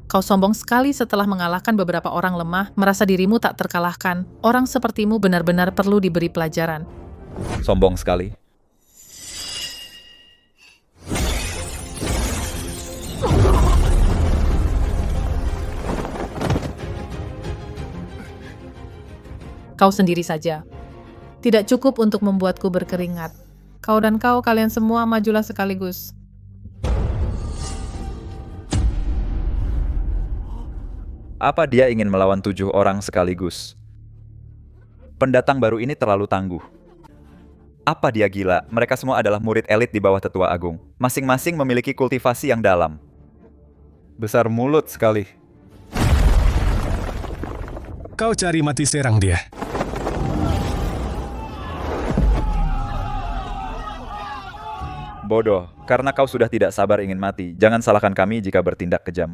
Kau sombong sekali setelah mengalahkan beberapa orang lemah, merasa dirimu tak terkalahkan. Orang sepertimu benar-benar perlu diberi pelajaran. Sombong sekali. Kau sendiri saja. Tidak cukup untuk membuatku berkeringat. Kau dan kau, kalian semua majulah sekaligus. Apa dia ingin melawan 7 orang sekaligus? Pendatang baru ini terlalu tangguh. Apa dia gila? Mereka semua adalah murid elit di bawah Tetua Agung. Masing-masing memiliki kultivasi yang dalam. Besar mulut sekali. Kau cari mati serang dia. Bodoh, karena kau sudah tidak sabar ingin mati. Jangan salahkan kami jika bertindak kejam.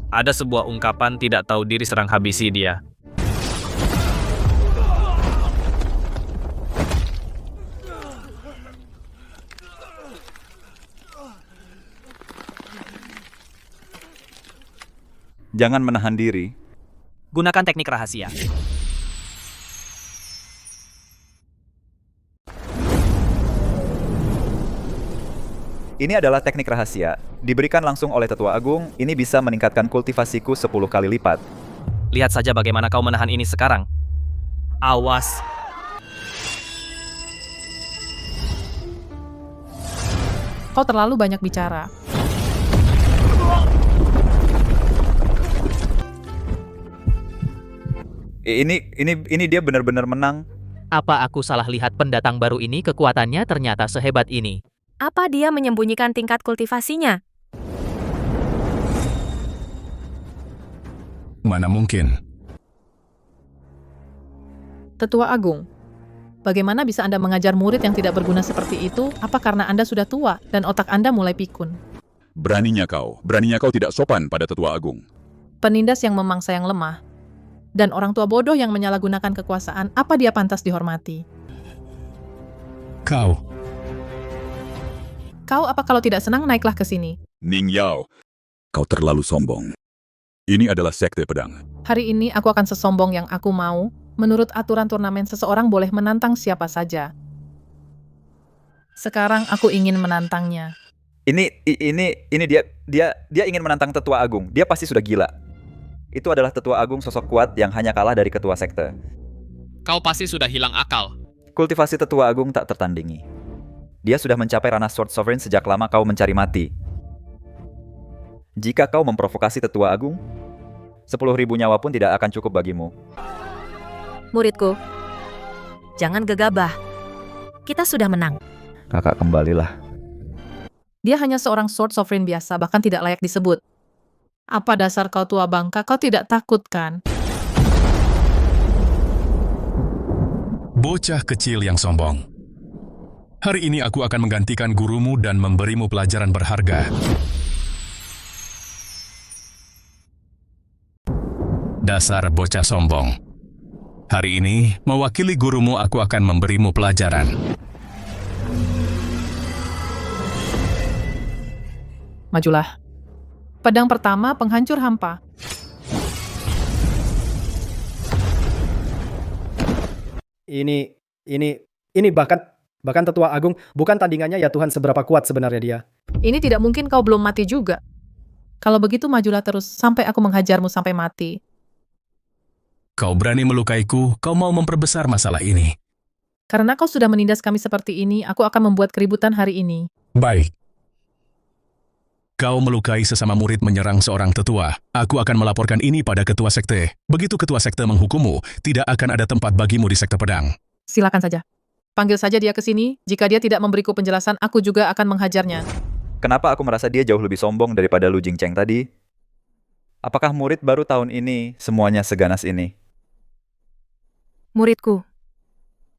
Ada sebuah ungkapan tidak tahu diri serang habisi dia. Jangan menahan diri. Gunakan teknik rahasia. Ini adalah teknik rahasia. Diberikan langsung oleh Tetua Agung, ini bisa meningkatkan kultivasiku 10 kali lipat. Lihat saja bagaimana kau menahan ini sekarang. Awas. Kau terlalu banyak bicara. Ini dia benar-benar menang. Apa aku salah lihat pendatang baru ini kekuatannya ternyata sehebat ini? Apa dia menyembunyikan tingkat kultivasinya? Mana mungkin? Tetua Agung, bagaimana bisa Anda mengajar murid yang tidak berguna seperti itu? Apa karena Anda sudah tua dan otak Anda mulai pikun? Beraninya kau tidak sopan pada Tetua Agung. Penindas yang memangsa yang lemah, dan orang tua bodoh yang menyalahgunakan kekuasaan, apa dia pantas dihormati? Kau apa kalau tidak senang naiklah ke sini. Ning Yao, kau terlalu sombong. Ini adalah sekte pedang. Hari ini aku akan sesombong yang aku mau. Menurut aturan turnamen seseorang boleh menantang siapa saja. Sekarang aku ingin menantangnya. Ini dia ingin menantang Tetua Agung. Dia pasti sudah gila. Itu adalah Tetua Agung sosok kuat yang hanya kalah dari ketua sekte. Kau pasti sudah hilang akal. Kultivasi Tetua Agung tak tertandingi. Dia sudah mencapai ranah Sword Sovereign sejak lama kau mencari mati. Jika kau memprovokasi Tetua Agung, 10.000 nyawa pun tidak akan cukup bagimu. Muridku, jangan gegabah. Kita sudah menang. Kakak, kembalilah. Dia hanya seorang Sword Sovereign biasa, bahkan tidak layak disebut. Apa dasar kau tua bangka, kau tidak takut kan? Bocah kecil yang sombong. Hari ini aku akan menggantikan gurumu dan memberimu pelajaran berharga. Dasar bocah sombong. Hari ini, mewakili gurumu aku akan memberimu pelajaran. Majulah. Pedang pertama, penghancur hampa. Ini bahkan Tetua Agung bukan tandingannya ya Tuhan seberapa kuat sebenarnya dia. Ini tidak mungkin kau belum mati juga. Kalau begitu majulah terus sampai aku menghajarmu sampai mati. Kau berani melukaiku, kau mau memperbesar masalah ini. Karena kau sudah menindas kami seperti ini, aku akan membuat keributan hari ini. Baik. Kau melukai sesama murid menyerang seorang tetua. Aku akan melaporkan ini pada ketua sekte. Begitu ketua sekte menghukummu, tidak akan ada tempat bagimu di sekte pedang. Silakan saja. Panggil saja dia ke sini. Jika dia tidak memberiku penjelasan, aku juga akan menghajarnya. Kenapa aku merasa dia jauh lebih sombong daripada Lu Jingcheng tadi? Apakah murid baru tahun ini semuanya seganas ini? Muridku,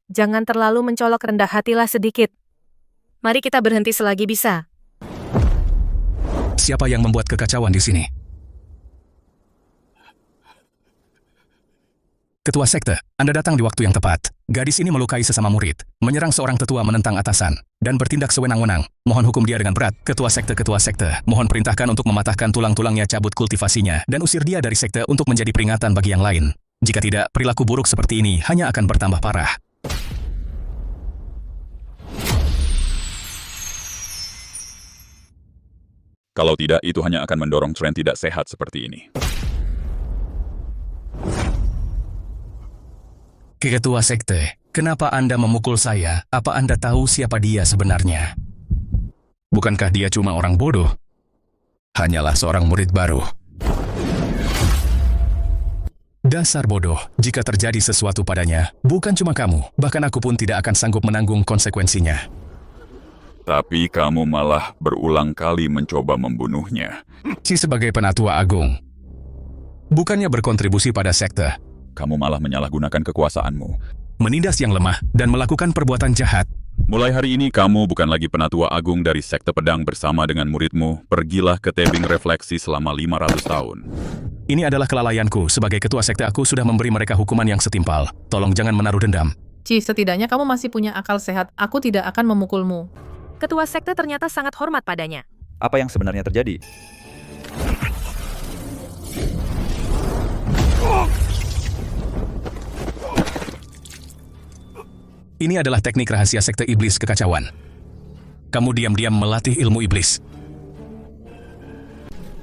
jangan terlalu mencolok, rendah hatilah sedikit. Mari kita berhenti selagi bisa. Siapa yang membuat kekacauan di sini? Ketua sekte, Anda datang di waktu yang tepat. Gadis ini melukai sesama murid, menyerang seorang tetua menentang atasan, dan bertindak sewenang-wenang. Mohon hukum dia dengan berat. Ketua sekte, mohon perintahkan untuk mematahkan tulang-tulangnya, cabut kultivasinya, dan usir dia dari sekte untuk menjadi peringatan bagi yang lain. Jika tidak, perilaku buruk seperti ini hanya akan bertambah parah. Kalau tidak, itu hanya akan mendorong tren tidak sehat seperti ini. Ketua sekte, kenapa Anda memukul saya? Apa Anda tahu siapa dia sebenarnya? Bukankah dia cuma orang bodoh? Hanyalah seorang murid baru. Dasar bodoh, jika terjadi sesuatu padanya, bukan cuma kamu, bahkan aku pun tidak akan sanggup menanggung konsekuensinya. Tapi kamu malah berulang kali mencoba membunuhnya. Sebagai penatua agung, bukannya berkontribusi pada sekte, Kamu malah menyalahgunakan kekuasaanmu. menindas yang lemah, dan melakukan perbuatan jahat. Mulai hari ini kamu bukan lagi penatua agung dari Sekte Pedang bersama dengan muridmu. Pergilah ke tebing refleksi selama 500 tahun. Ini adalah kelalaianku. Sebagai ketua sekte aku sudah memberi mereka hukuman yang setimpal. Tolong jangan menaruh dendam. Chief, setidaknya kamu masih punya akal sehat. Aku tidak akan memukulmu. Ketua sekte ternyata sangat hormat padanya. Apa yang sebenarnya terjadi? Ini adalah teknik rahasia sekte iblis kekacauan. Kamu diam-diam melatih ilmu iblis.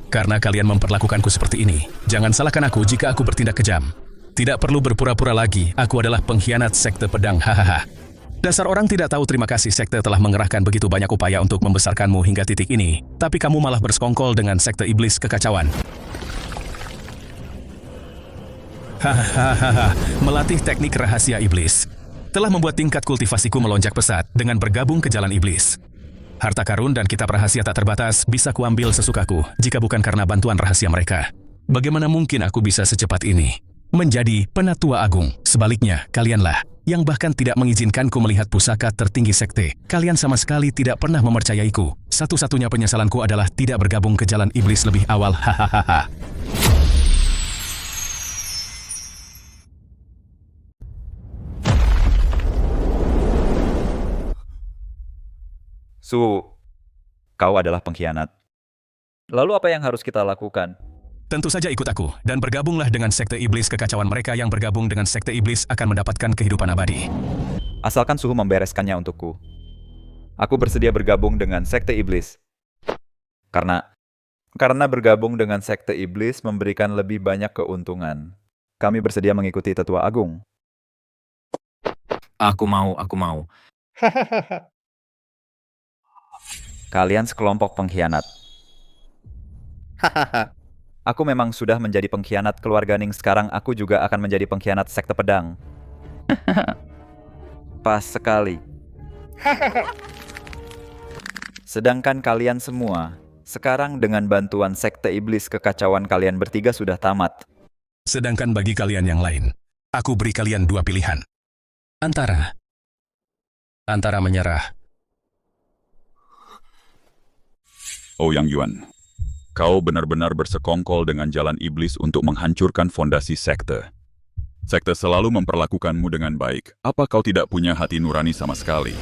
Karena kalian memperlakukanku seperti ini, jangan salahkan aku jika aku bertindak kejam. Tidak perlu berpura-pura lagi, aku adalah pengkhianat sekte pedang, hahaha. Dasar orang tidak tahu terima kasih sekte telah mengerahkan begitu banyak upaya untuk membesarkanmu hingga titik ini, tapi kamu malah bersekongkol dengan sekte iblis kekacauan. Hahaha, melatih teknik rahasia iblis telah membuat tingkat kultivasiku melonjak pesat dengan bergabung ke jalan iblis. Harta karun dan kitab rahasia tak terbatas bisa kuambil sesukaku jika bukan karena bantuan rahasia mereka. Bagaimana mungkin aku bisa secepat ini menjadi penatua agung? Sebaliknya, kalianlah yang bahkan tidak mengizinkanku melihat pusaka tertinggi sekte. Kalian sama sekali tidak pernah mempercayaiku. Satu-satunya penyesalanku adalah tidak bergabung ke jalan iblis lebih awal. Hahaha. Su, kau adalah pengkhianat. Lalu apa yang harus kita lakukan? Tentu saja ikut aku, dan bergabunglah dengan sekte iblis kekacauan. Mereka yang bergabung dengan sekte iblis akan mendapatkan kehidupan abadi. Asalkan Suhu membereskannya untukku. Aku bersedia bergabung dengan sekte iblis. Karena bergabung dengan sekte iblis memberikan lebih banyak keuntungan. Kami bersedia mengikuti tetua agung. Aku mau. Kalian sekelompok pengkhianat. Aku memang sudah menjadi pengkhianat keluarga Ning. Sekarang aku juga akan menjadi pengkhianat sekte pedang. Pas sekali. Sedangkan kalian semua, sekarang dengan bantuan sekte iblis kekacauan kalian bertiga sudah tamat. Sedangkan bagi kalian yang lain, aku beri kalian dua pilihan. Antara menyerah. Oh Yang Yuan, kau benar-benar bersekongkol dengan jalan iblis untuk menghancurkan fondasi sekte. Sekte selalu memperlakukanmu dengan baik. Apa kau tidak punya hati nurani sama sekali?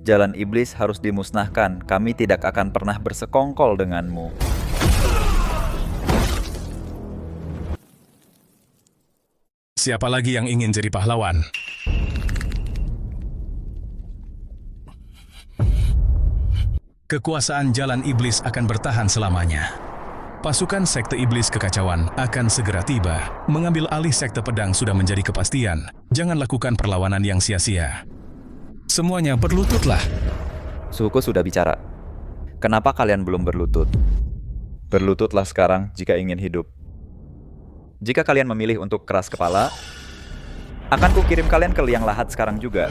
Jalan iblis harus dimusnahkan. Kami tidak akan pernah bersekongkol denganmu. Siapa lagi yang ingin jadi pahlawan? Kekuasaan jalan iblis akan bertahan selamanya. Pasukan sekte iblis kekacauan akan segera tiba. Mengambil alih sekte pedang sudah menjadi kepastian. Jangan lakukan perlawanan yang sia-sia. Semuanya berlututlah. Suhuku sudah bicara. Kenapa kalian belum berlutut? Berlututlah sekarang jika ingin hidup. Jika kalian memilih untuk keras kepala, akan kukirim kalian ke liang lahat sekarang juga.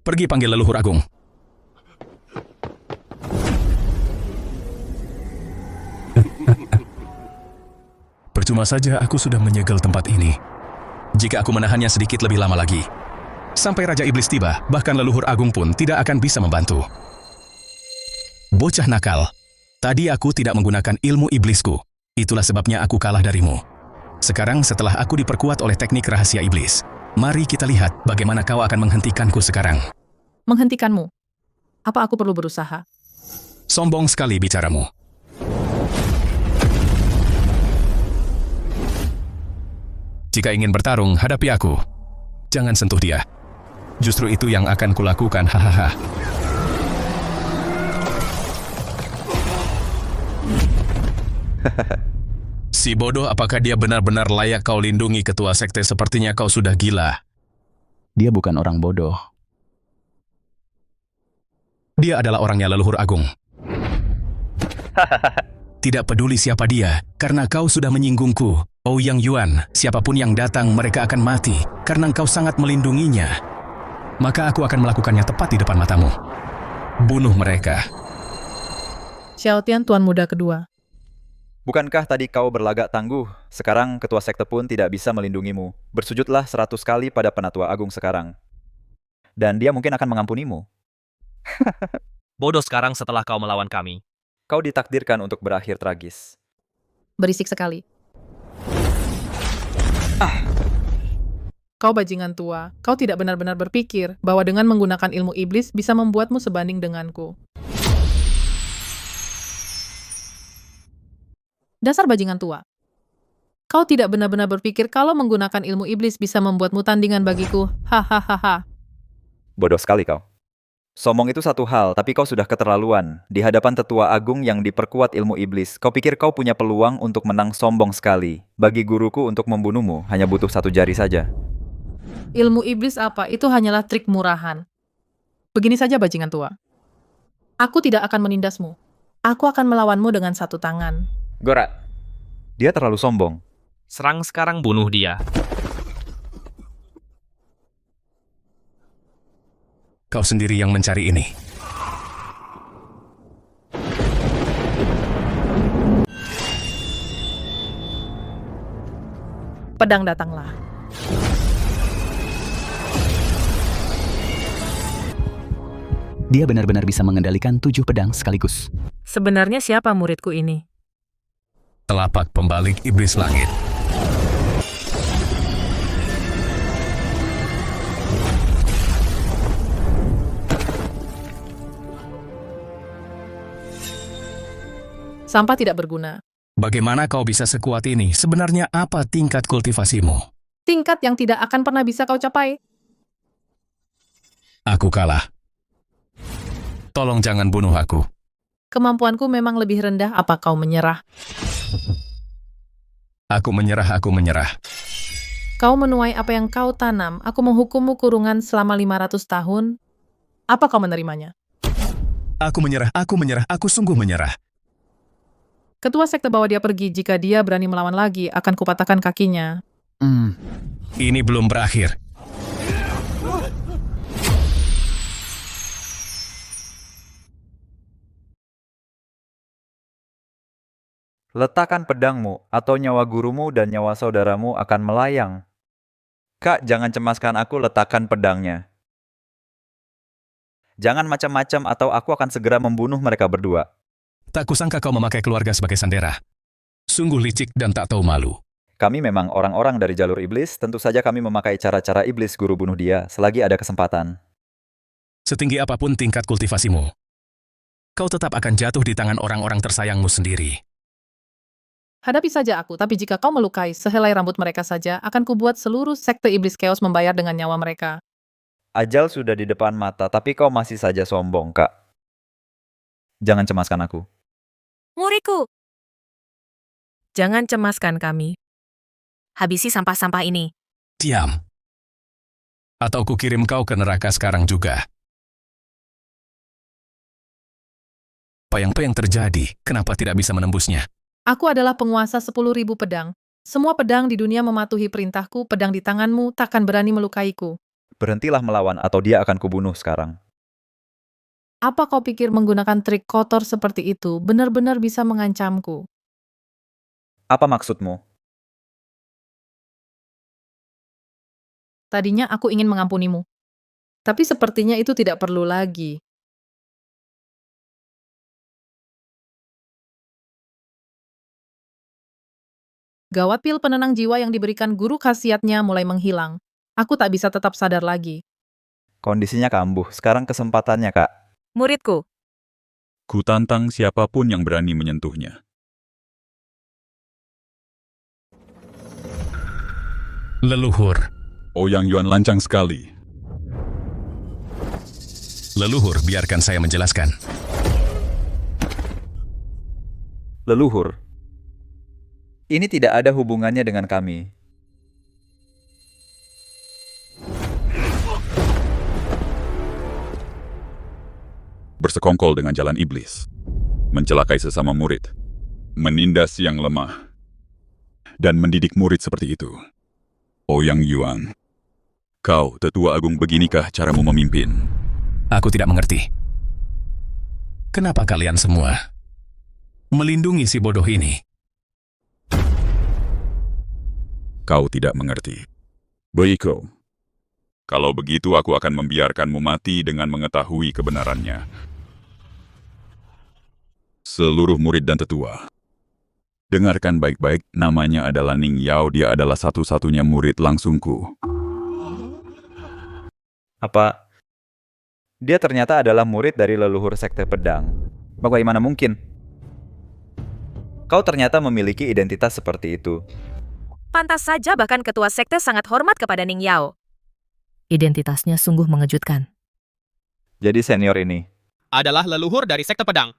Pergi panggil leluhur agung. Percuma saja aku sudah menyegel tempat ini. Jika aku menahannya sedikit lebih lama lagi, sampai Raja Iblis tiba, bahkan leluhur agung pun tidak akan bisa membantu. Bocah nakal. Tadi aku tidak menggunakan ilmu iblisku. Itulah sebabnya aku kalah darimu. Sekarang setelah aku diperkuat oleh teknik rahasia iblis, mari kita lihat bagaimana kau akan menghentikanku sekarang. Menghentikanmu? Apa aku perlu berusaha? Sombong sekali bicaramu. Jika ingin bertarung, hadapi aku. Jangan sentuh dia. Justru itu yang akan kulakukan, hahaha. Si bodoh, apakah dia benar-benar layak kau lindungi? Ketua sekte, sepertinya kau sudah gila. Dia bukan orang bodoh. Dia adalah orangnya leluhur agung. Tidak peduli siapa dia, karena kau sudah menyinggungku. Ouyang Yuan, siapapun yang datang mereka akan mati, karena engkau sangat melindunginya. Maka aku akan melakukannya tepat di depan matamu. Bunuh mereka. Xiaotian, Tuan Muda kedua. Bukankah tadi kau berlagak tangguh? Sekarang ketua sekte pun tidak bisa melindungimu. Bersujudlah 100 kali pada Penatua Agung sekarang. Dan dia mungkin akan mengampunimu. Bodoh sekarang setelah kau melawan kami. Kau ditakdirkan untuk berakhir tragis. Berisik sekali. Kau bajingan tua, kau tidak benar-benar berpikir bahwa dengan menggunakan ilmu iblis bisa membuatmu sebanding denganku. Dasar bajingan tua. Kau tidak benar-benar berpikir kalau menggunakan ilmu iblis bisa membuatmu tandingan bagiku. Hahaha. Bodoh sekali kau. Sombong itu satu hal, tapi kau sudah keterlaluan. Di hadapan tetua agung yang diperkuat ilmu iblis, kau pikir kau punya peluang untuk menang? Sombong sekali. Bagi guruku untuk membunuhmu, hanya butuh 1 jari saja. Ilmu iblis apa? Itu hanyalah trik murahan. Begini saja bajingan tua. Aku tidak akan menindasmu. Aku akan melawanmu dengan 1 tangan. Gora, dia terlalu sombong. Serang sekarang, bunuh dia. Kau sendiri yang mencari ini. Pedang datanglah. Dia benar-benar bisa mengendalikan 7 pedang sekaligus. Sebenarnya siapa muridku ini? Telapak pembalik iblis langit. Sampah tidak berguna. Bagaimana kau bisa sekuat ini? Sebenarnya apa tingkat kultivasimu? Tingkat yang tidak akan pernah bisa kau capai. Aku kalah. Tolong jangan bunuh aku. Kemampuanku memang lebih rendah, apa kau menyerah? Aku menyerah, aku menyerah. Kau menuai apa yang kau tanam. Aku menghukummu kurungan selama 500 tahun. Apa kau menerimanya? Aku menyerah, aku sungguh menyerah. Ketua sekte bawa dia pergi. Jika dia berani melawan lagi, akan kupatahkan kakinya. Ini belum berakhir. Letakkan pedangmu, atau nyawa gurumu dan nyawa saudaramu akan melayang. Kak, jangan cemaskan aku, letakkan pedangnya. Jangan macam-macam atau aku akan segera membunuh mereka berdua. Tak kusangka kau memakai keluarga sebagai sandera. Sungguh licik dan tak tahu malu. Kami memang orang-orang dari jalur iblis, tentu saja kami memakai cara-cara iblis guru bunuh dia, selagi ada kesempatan. Setinggi apapun tingkat kultivasimu, kau tetap akan jatuh di tangan orang-orang tersayangmu sendiri. Hadapi saja aku, tapi jika kau melukai sehelai rambut mereka saja, akan kubuat seluruh sekte iblis chaos membayar dengan nyawa mereka. Ajal sudah di depan mata, tapi kau masih saja sombong, Kak. Jangan cemaskan aku. Muridku! Jangan cemaskan kami. Habisi sampah-sampah ini. Diam. Atau kukirim kau ke neraka sekarang juga. Apa yang terjadi? Kenapa tidak bisa menembusnya? Aku adalah penguasa 10.000 pedang. Semua pedang di dunia mematuhi perintahku, pedang di tanganmu takkan berani melukaiku. Berhentilah melawan atau dia akan kubunuh sekarang. Apa kau pikir menggunakan trik kotor seperti itu benar-benar bisa mengancamku? Apa maksudmu? Tadinya aku ingin mengampunimu. Tapi sepertinya itu tidak perlu lagi. Gawat, pil penenang jiwa yang diberikan guru khasiatnya mulai menghilang. Aku tak bisa tetap sadar lagi. Kondisinya kambuh, sekarang kesempatannya, Kak. Muridku. Ku tantang siapapun yang berani menyentuhnya. Leluhur. Ouyang Yuan lancang sekali. Leluhur, biarkan saya menjelaskan. Leluhur. Ini tidak ada hubungannya dengan kami. Bersekongkol dengan jalan iblis, mencelakai sesama murid, menindas yang lemah, dan mendidik murid seperti itu. Ouyang Yuan, kau tetua agung, beginikah caramu memimpin? Aku tidak mengerti. Kenapa kalian semua melindungi si bodoh ini? Kau tidak mengerti. Baiklah. Kalau begitu aku akan membiarkanmu mati dengan mengetahui kebenarannya. Seluruh murid dan tetua, dengarkan baik-baik, namanya adalah Ning Yao, dia adalah satu-satunya murid langsungku. Apa? Dia ternyata adalah murid dari leluhur Sekte Pedang. Bagaimana mungkin? Kau ternyata memiliki identitas seperti itu. Pantas saja bahkan ketua sekte sangat hormat kepada Ning Yao. Identitasnya sungguh mengejutkan. Jadi senior ini Adalah leluhur dari sekte pedang.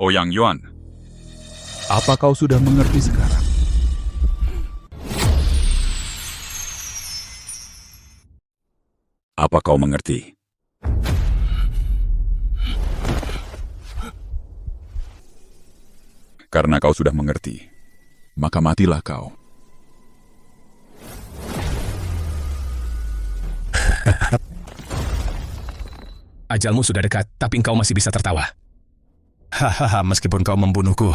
Ouyang Yuan, apa kau sudah mengerti sekarang? Apa kau mengerti? Karena kau sudah mengerti, maka matilah kau. Ajalmu sudah dekat, tapi engkau masih bisa tertawa. Hahaha, meskipun kau membunuhku,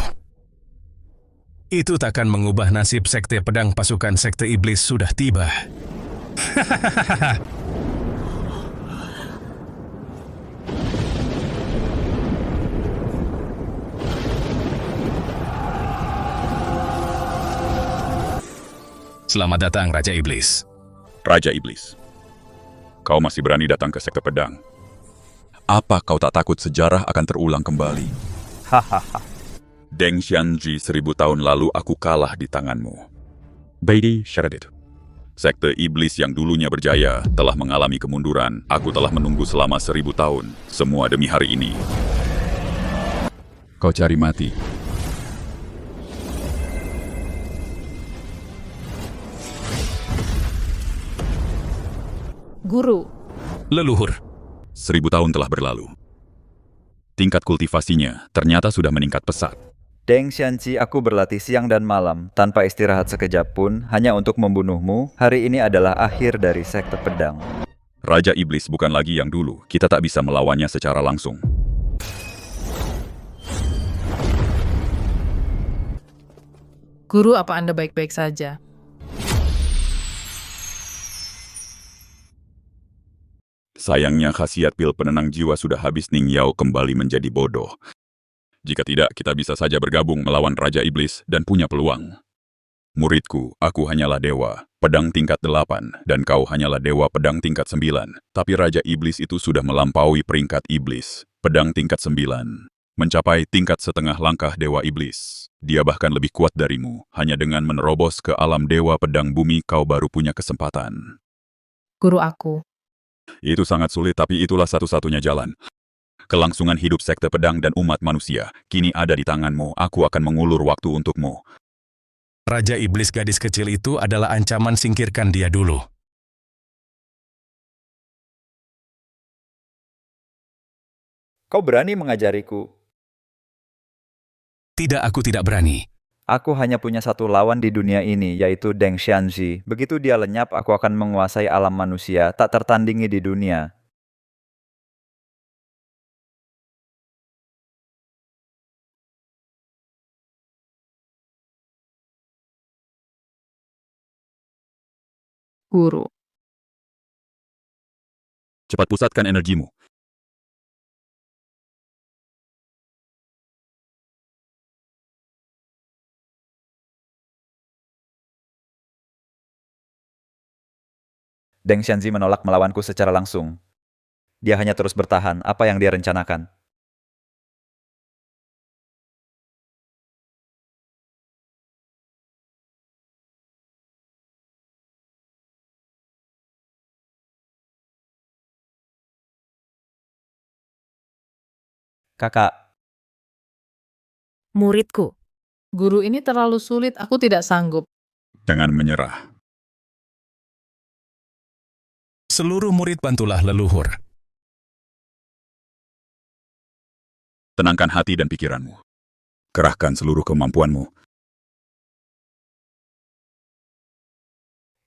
itu takkan mengubah nasib sekte pedang. Pasukan sekte iblis sudah tiba. Hahaha. Selamat datang, Raja Iblis. Raja Iblis, kau masih berani datang ke sekte pedang? Apa kau tak takut sejarah akan terulang kembali? Hahaha. Deng Xianji, 1000 tahun lalu aku kalah di tanganmu. Beidi Sharadit. Sekte iblis yang dulunya berjaya telah mengalami kemunduran. Aku telah menunggu selama 1000 tahun. Semua demi hari ini. Kau cari mati. Guru, Leluhur, 1000 tahun telah berlalu. Tingkat kultivasinya ternyata sudah meningkat pesat. Deng Xianqi, aku berlatih siang dan malam tanpa istirahat sekejap pun hanya untuk membunuhmu. Hari ini adalah akhir dari sekte pedang. Raja Iblis bukan lagi yang dulu. Kita tak bisa melawannya secara langsung. Guru, apa Anda baik-baik saja? Sayangnya khasiat pil penenang jiwa sudah habis. Ning Yao kembali menjadi bodoh. Jika tidak, kita bisa saja bergabung melawan Raja Iblis dan punya peluang. Muridku, aku hanyalah dewa pedang tingkat 8, dan kau hanyalah dewa pedang tingkat 9. Tapi Raja Iblis itu sudah melampaui peringkat iblis, pedang tingkat 9. Mencapai tingkat setengah langkah dewa iblis. Dia bahkan lebih kuat darimu. Hanya dengan menerobos ke alam dewa pedang bumi, kau baru punya kesempatan. Guru aku. Itu sangat sulit, tapi itulah satu-satunya jalan. Kelangsungan hidup sekte pedang dan umat manusia kini ada di tanganmu. Aku akan mengulur waktu untukmu. Raja Iblis gadis kecil itu adalah ancaman, singkirkan dia dulu. Kau berani mengajariku? Tidak, aku tidak berani. Aku hanya punya satu lawan di dunia ini, yaitu Deng Xianqi. Begitu dia lenyap, aku akan menguasai alam manusia, tak tertandingi di dunia. Guru. Cepat pusatkan energimu. Deng Xianqi menolak melawanku secara langsung. Dia hanya terus bertahan. Apa yang dia rencanakan? Kakak, Muridku. Guru ini terlalu sulit, aku tidak sanggup. Jangan menyerah. Seluruh murid bantulah leluhur. Tenangkan hati dan pikiranmu. Kerahkan seluruh kemampuanmu.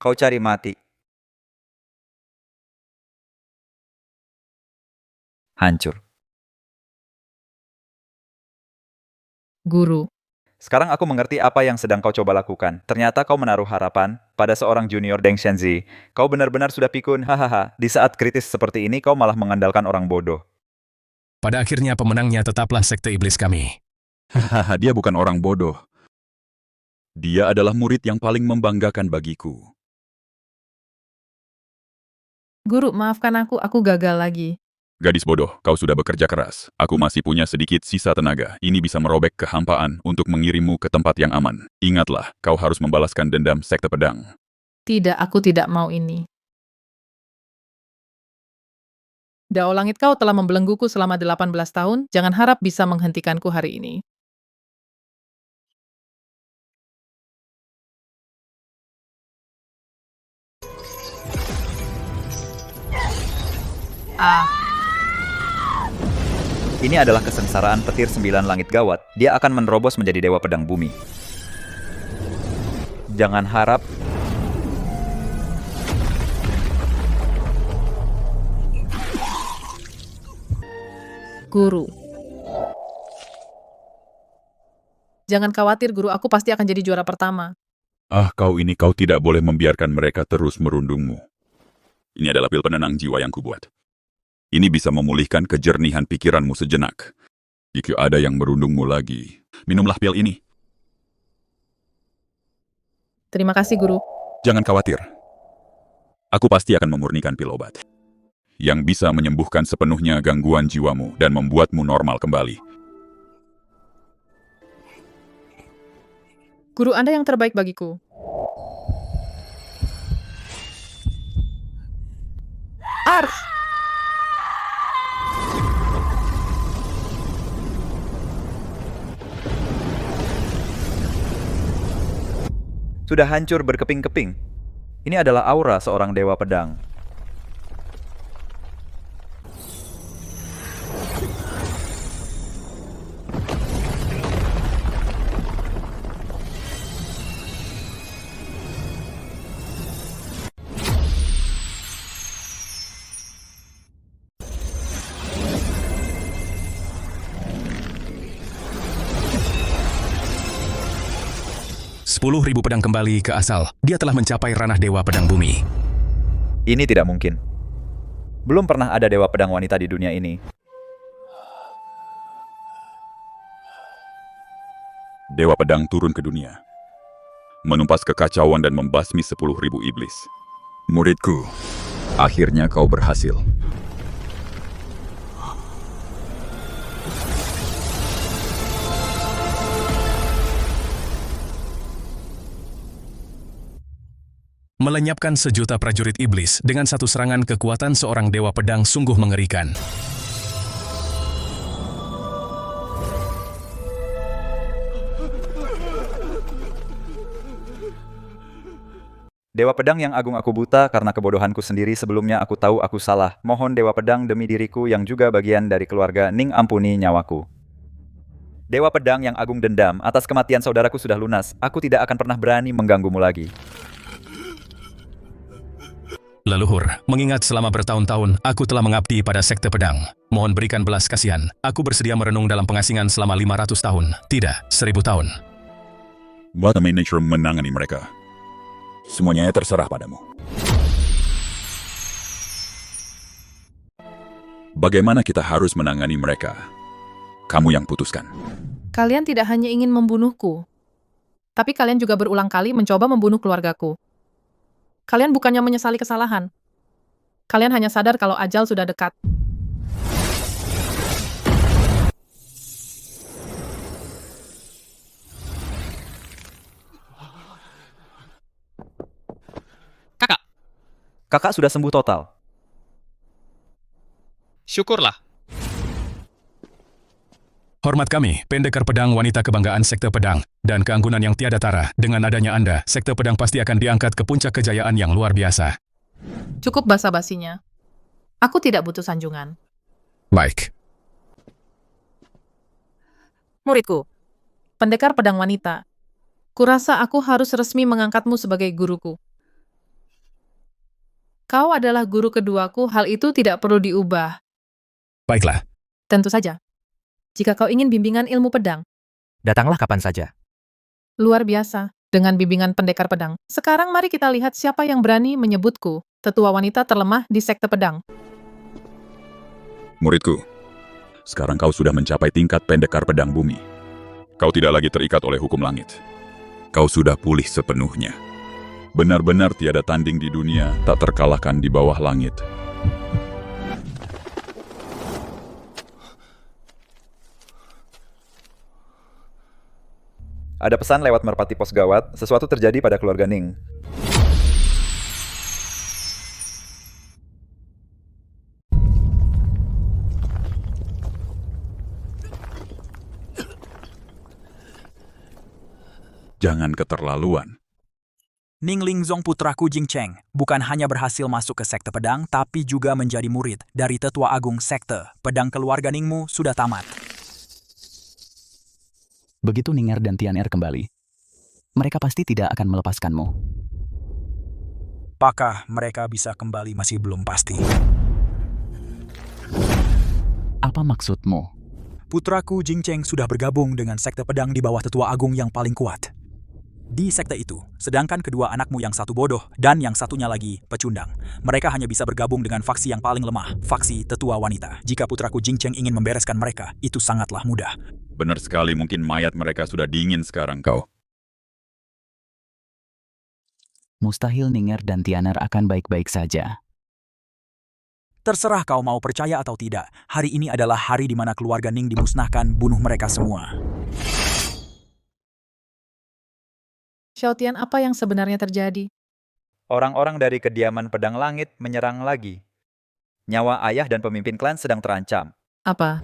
Kau cari mati. Hancur. Guru. Sekarang aku mengerti apa yang sedang kau coba lakukan. Ternyata kau menaruh harapan pada seorang junior Deng Shenzi. Kau benar-benar sudah pikun, hahaha. Di saat kritis seperti ini kau malah mengandalkan orang bodoh. Pada akhirnya pemenangnya tetaplah sekte iblis kami. Hahaha, dia bukan orang bodoh. Dia adalah murid yang paling membanggakan bagiku. Guru, maafkan aku gagal lagi. Gadis bodoh, kau sudah bekerja keras. Aku masih punya sedikit sisa tenaga. Ini bisa merobek kehampaan untuk mengirimmu ke tempat yang aman. Ingatlah, kau harus membalaskan dendam sekte pedang. Tidak, aku tidak mau ini. Dao Langit, kau telah membelengguku selama 18 tahun, jangan harap bisa menghentikanku hari ini. Ini adalah kesengsaraan petir 9 langit gawat. Dia akan menerobos menjadi dewa pedang bumi. Jangan harap. Guru. Jangan khawatir, Guru, aku pasti akan jadi juara pertama. Kau tidak boleh membiarkan mereka terus merundungmu. Ini adalah pil penenang jiwa yang kubuat. Ini bisa memulihkan kejernihan pikiranmu sejenak. Jika ada yang merundungmu lagi, minumlah pil ini. Terima kasih, Guru. Jangan khawatir. Aku pasti akan memurnikan pil obat yang bisa menyembuhkan sepenuhnya gangguan jiwamu dan membuatmu normal kembali. Guru, Anda yang terbaik bagiku. Ars! Sudah hancur berkeping-keping. Ini adalah aura seorang dewa pedang. Ribu pedang kembali ke asal. Dia telah mencapai ranah dewa pedang bumi. Ini tidak mungkin. Belum pernah ada dewa pedang wanita di dunia ini. Dewa pedang turun ke dunia, menumpas kekacauan dan membasmi 10.000 iblis. Muridku, akhirnya kau berhasil. Melenyapkan sejuta prajurit iblis dengan satu serangan kekuatan seorang dewa pedang sungguh mengerikan. Dewa pedang yang agung, aku buta karena kebodohanku sendiri. Sebelumnya aku tahu aku salah. Mohon dewa pedang demi diriku yang juga bagian dari keluarga Ning, ampuni nyawaku. Dewa pedang yang agung, dendam atas kematian saudaraku sudah lunas. Aku tidak akan pernah berani mengganggumu lagi. Leluhur, mengingat selama bertahun-tahun aku telah mengabdi pada sekte pedang. Mohon berikan belas kasihan. Aku bersedia merenung dalam pengasingan selama 500 tahun, tidak 1000 tahun. Bata Manager menangani mereka. Semuanya terserah padamu. Bagaimana kita harus menangani mereka? Kamu yang putuskan. Kalian tidak hanya ingin membunuhku, tapi kalian juga berulang kali mencoba membunuh keluargaku. Kalian bukannya menyesali kesalahan. Kalian hanya sadar kalau ajal sudah dekat. Kakak sudah sembuh total. Syukurlah. Hormat kami, pendekar pedang wanita kebanggaan sekte pedang, dan keanggunan yang tiada tara. Dengan adanya Anda, sekte pedang pasti akan diangkat ke puncak kejayaan yang luar biasa. Cukup basa-basinya. Aku tidak butuh sanjungan. Baik. Muridku, Pendekar pedang wanita, kurasa aku harus resmi mengangkatmu sebagai guruku. Kau adalah guru keduaku, hal itu tidak perlu diubah. Baiklah. Tentu saja. Jika kau ingin bimbingan ilmu pedang, Datanglah kapan saja. luar biasa, dengan bimbingan pendekar pedang. Sekarang mari kita lihat siapa yang berani menyebutku tetua wanita terlemah di sekte pedang. Muridku, sekarang kau sudah mencapai tingkat pendekar pedang bumi. Kau tidak lagi terikat oleh hukum langit. Kau sudah pulih sepenuhnya. Benar-benar tiada tanding di dunia tak terkalahkan di bawah langit. Ada pesan lewat merpati pos gawat, sesuatu terjadi pada keluarga Ning. Jangan keterlaluan. Ning Lingzong putraku Jingcheng bukan hanya berhasil masuk ke sekte pedang, tapi juga menjadi murid dari tetua agung sekte. Pedang keluarga Ningmu sudah tamat. Begitu Ninger dan Tian'er kembali, mereka pasti tidak akan melepaskanmu. Apakah mereka bisa kembali masih belum pasti. Apa maksudmu? Putraku Jingcheng sudah bergabung dengan sekte pedang di bawah tetua agung yang paling kuat. Di sekte itu, sedangkan kedua anakmu yang satu bodoh dan yang satunya lagi pecundang. Mereka hanya bisa bergabung dengan faksi yang paling lemah, faksi tetua wanita. Jika putraku Jingcheng ingin membereskan mereka, itu sangatlah mudah. Benar sekali, mungkin mayat mereka sudah dingin sekarang kau. Mustahil Ninger dan Tian'er akan baik-baik saja. Terserah kau mau percaya atau tidak, hari ini adalah hari di mana keluarga Ning dimusnahkan, bunuh mereka semua. Xiaotian, apa yang sebenarnya terjadi? Orang-orang dari kediaman pedang langit menyerang lagi. Nyawa ayah dan pemimpin klan sedang terancam. Apa?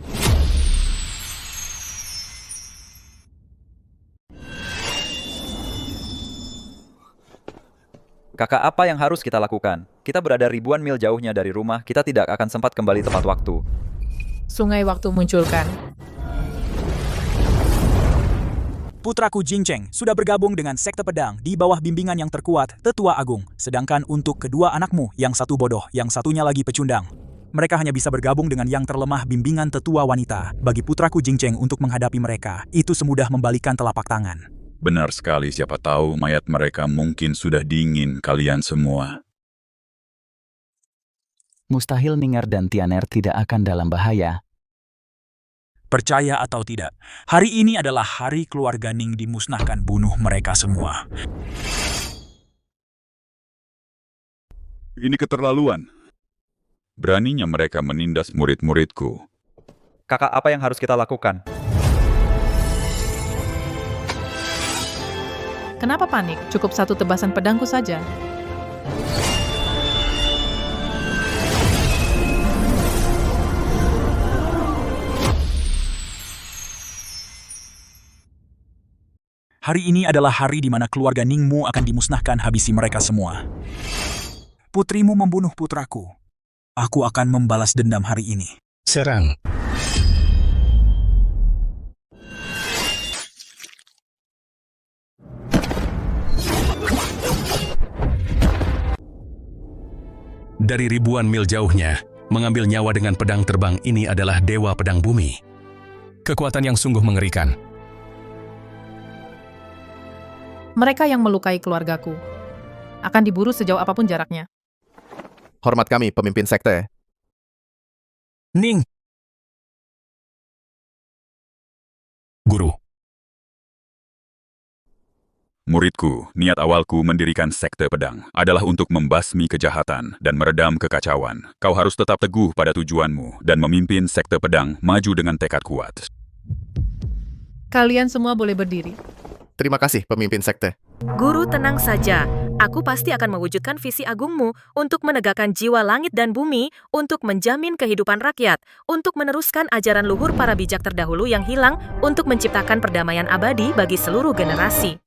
Kakak, apa yang harus kita lakukan? Kita berada ribuan mil jauhnya dari rumah, kita tidak akan sempat kembali tepat waktu. Sungai waktu munculkan. Putraku Jingcheng sudah bergabung dengan sekte pedang di bawah bimbingan yang terkuat, tetua agung. Sedangkan untuk kedua anakmu, yang satu bodoh, yang satunya lagi pecundang. Mereka hanya bisa bergabung dengan yang terlemah bimbingan tetua wanita. Bagi putraku Jingcheng untuk menghadapi mereka, itu semudah membalikan telapak tangan. Benar sekali, siapa tahu mayat mereka mungkin sudah dingin kalian semua. Mustahil Ninger dan Tian'er tidak akan dalam bahaya. Percaya atau tidak, hari ini adalah hari keluarga Ning dimusnahkan, bunuh mereka semua. Ini keterlaluan. Beraninya mereka menindas murid-muridku. Kakak, apa yang harus kita lakukan? Kenapa panik? Cukup satu tebasan pedangku saja. Hari ini adalah hari di mana keluarga Ningmu akan dimusnahkan, habisi mereka semua. Putrimu membunuh putraku. Aku akan membalas dendam hari ini. Serang. Dari ribuan mil jauhnya, mengambil nyawa dengan pedang terbang ini adalah Dewa Pedang Bumi. Kekuatan yang sungguh mengerikan. Mereka yang melukai keluargaku akan diburu sejauh apapun jaraknya. Hormat kami, pemimpin sekte. Ning. Guru. Muridku, niat awalku mendirikan sekte pedang adalah untuk membasmi kejahatan dan meredam kekacauan. Kau harus tetap teguh pada tujuanmu dan memimpin sekte pedang maju dengan tekad kuat. Kalian semua boleh berdiri. Terima kasih, pemimpin sekte. Guru tenang saja. Aku pasti akan mewujudkan visi agungmu untuk menegakkan jiwa langit dan bumi, untuk menjamin kehidupan rakyat, untuk meneruskan ajaran luhur para bijak terdahulu yang hilang, untuk menciptakan perdamaian abadi bagi seluruh generasi.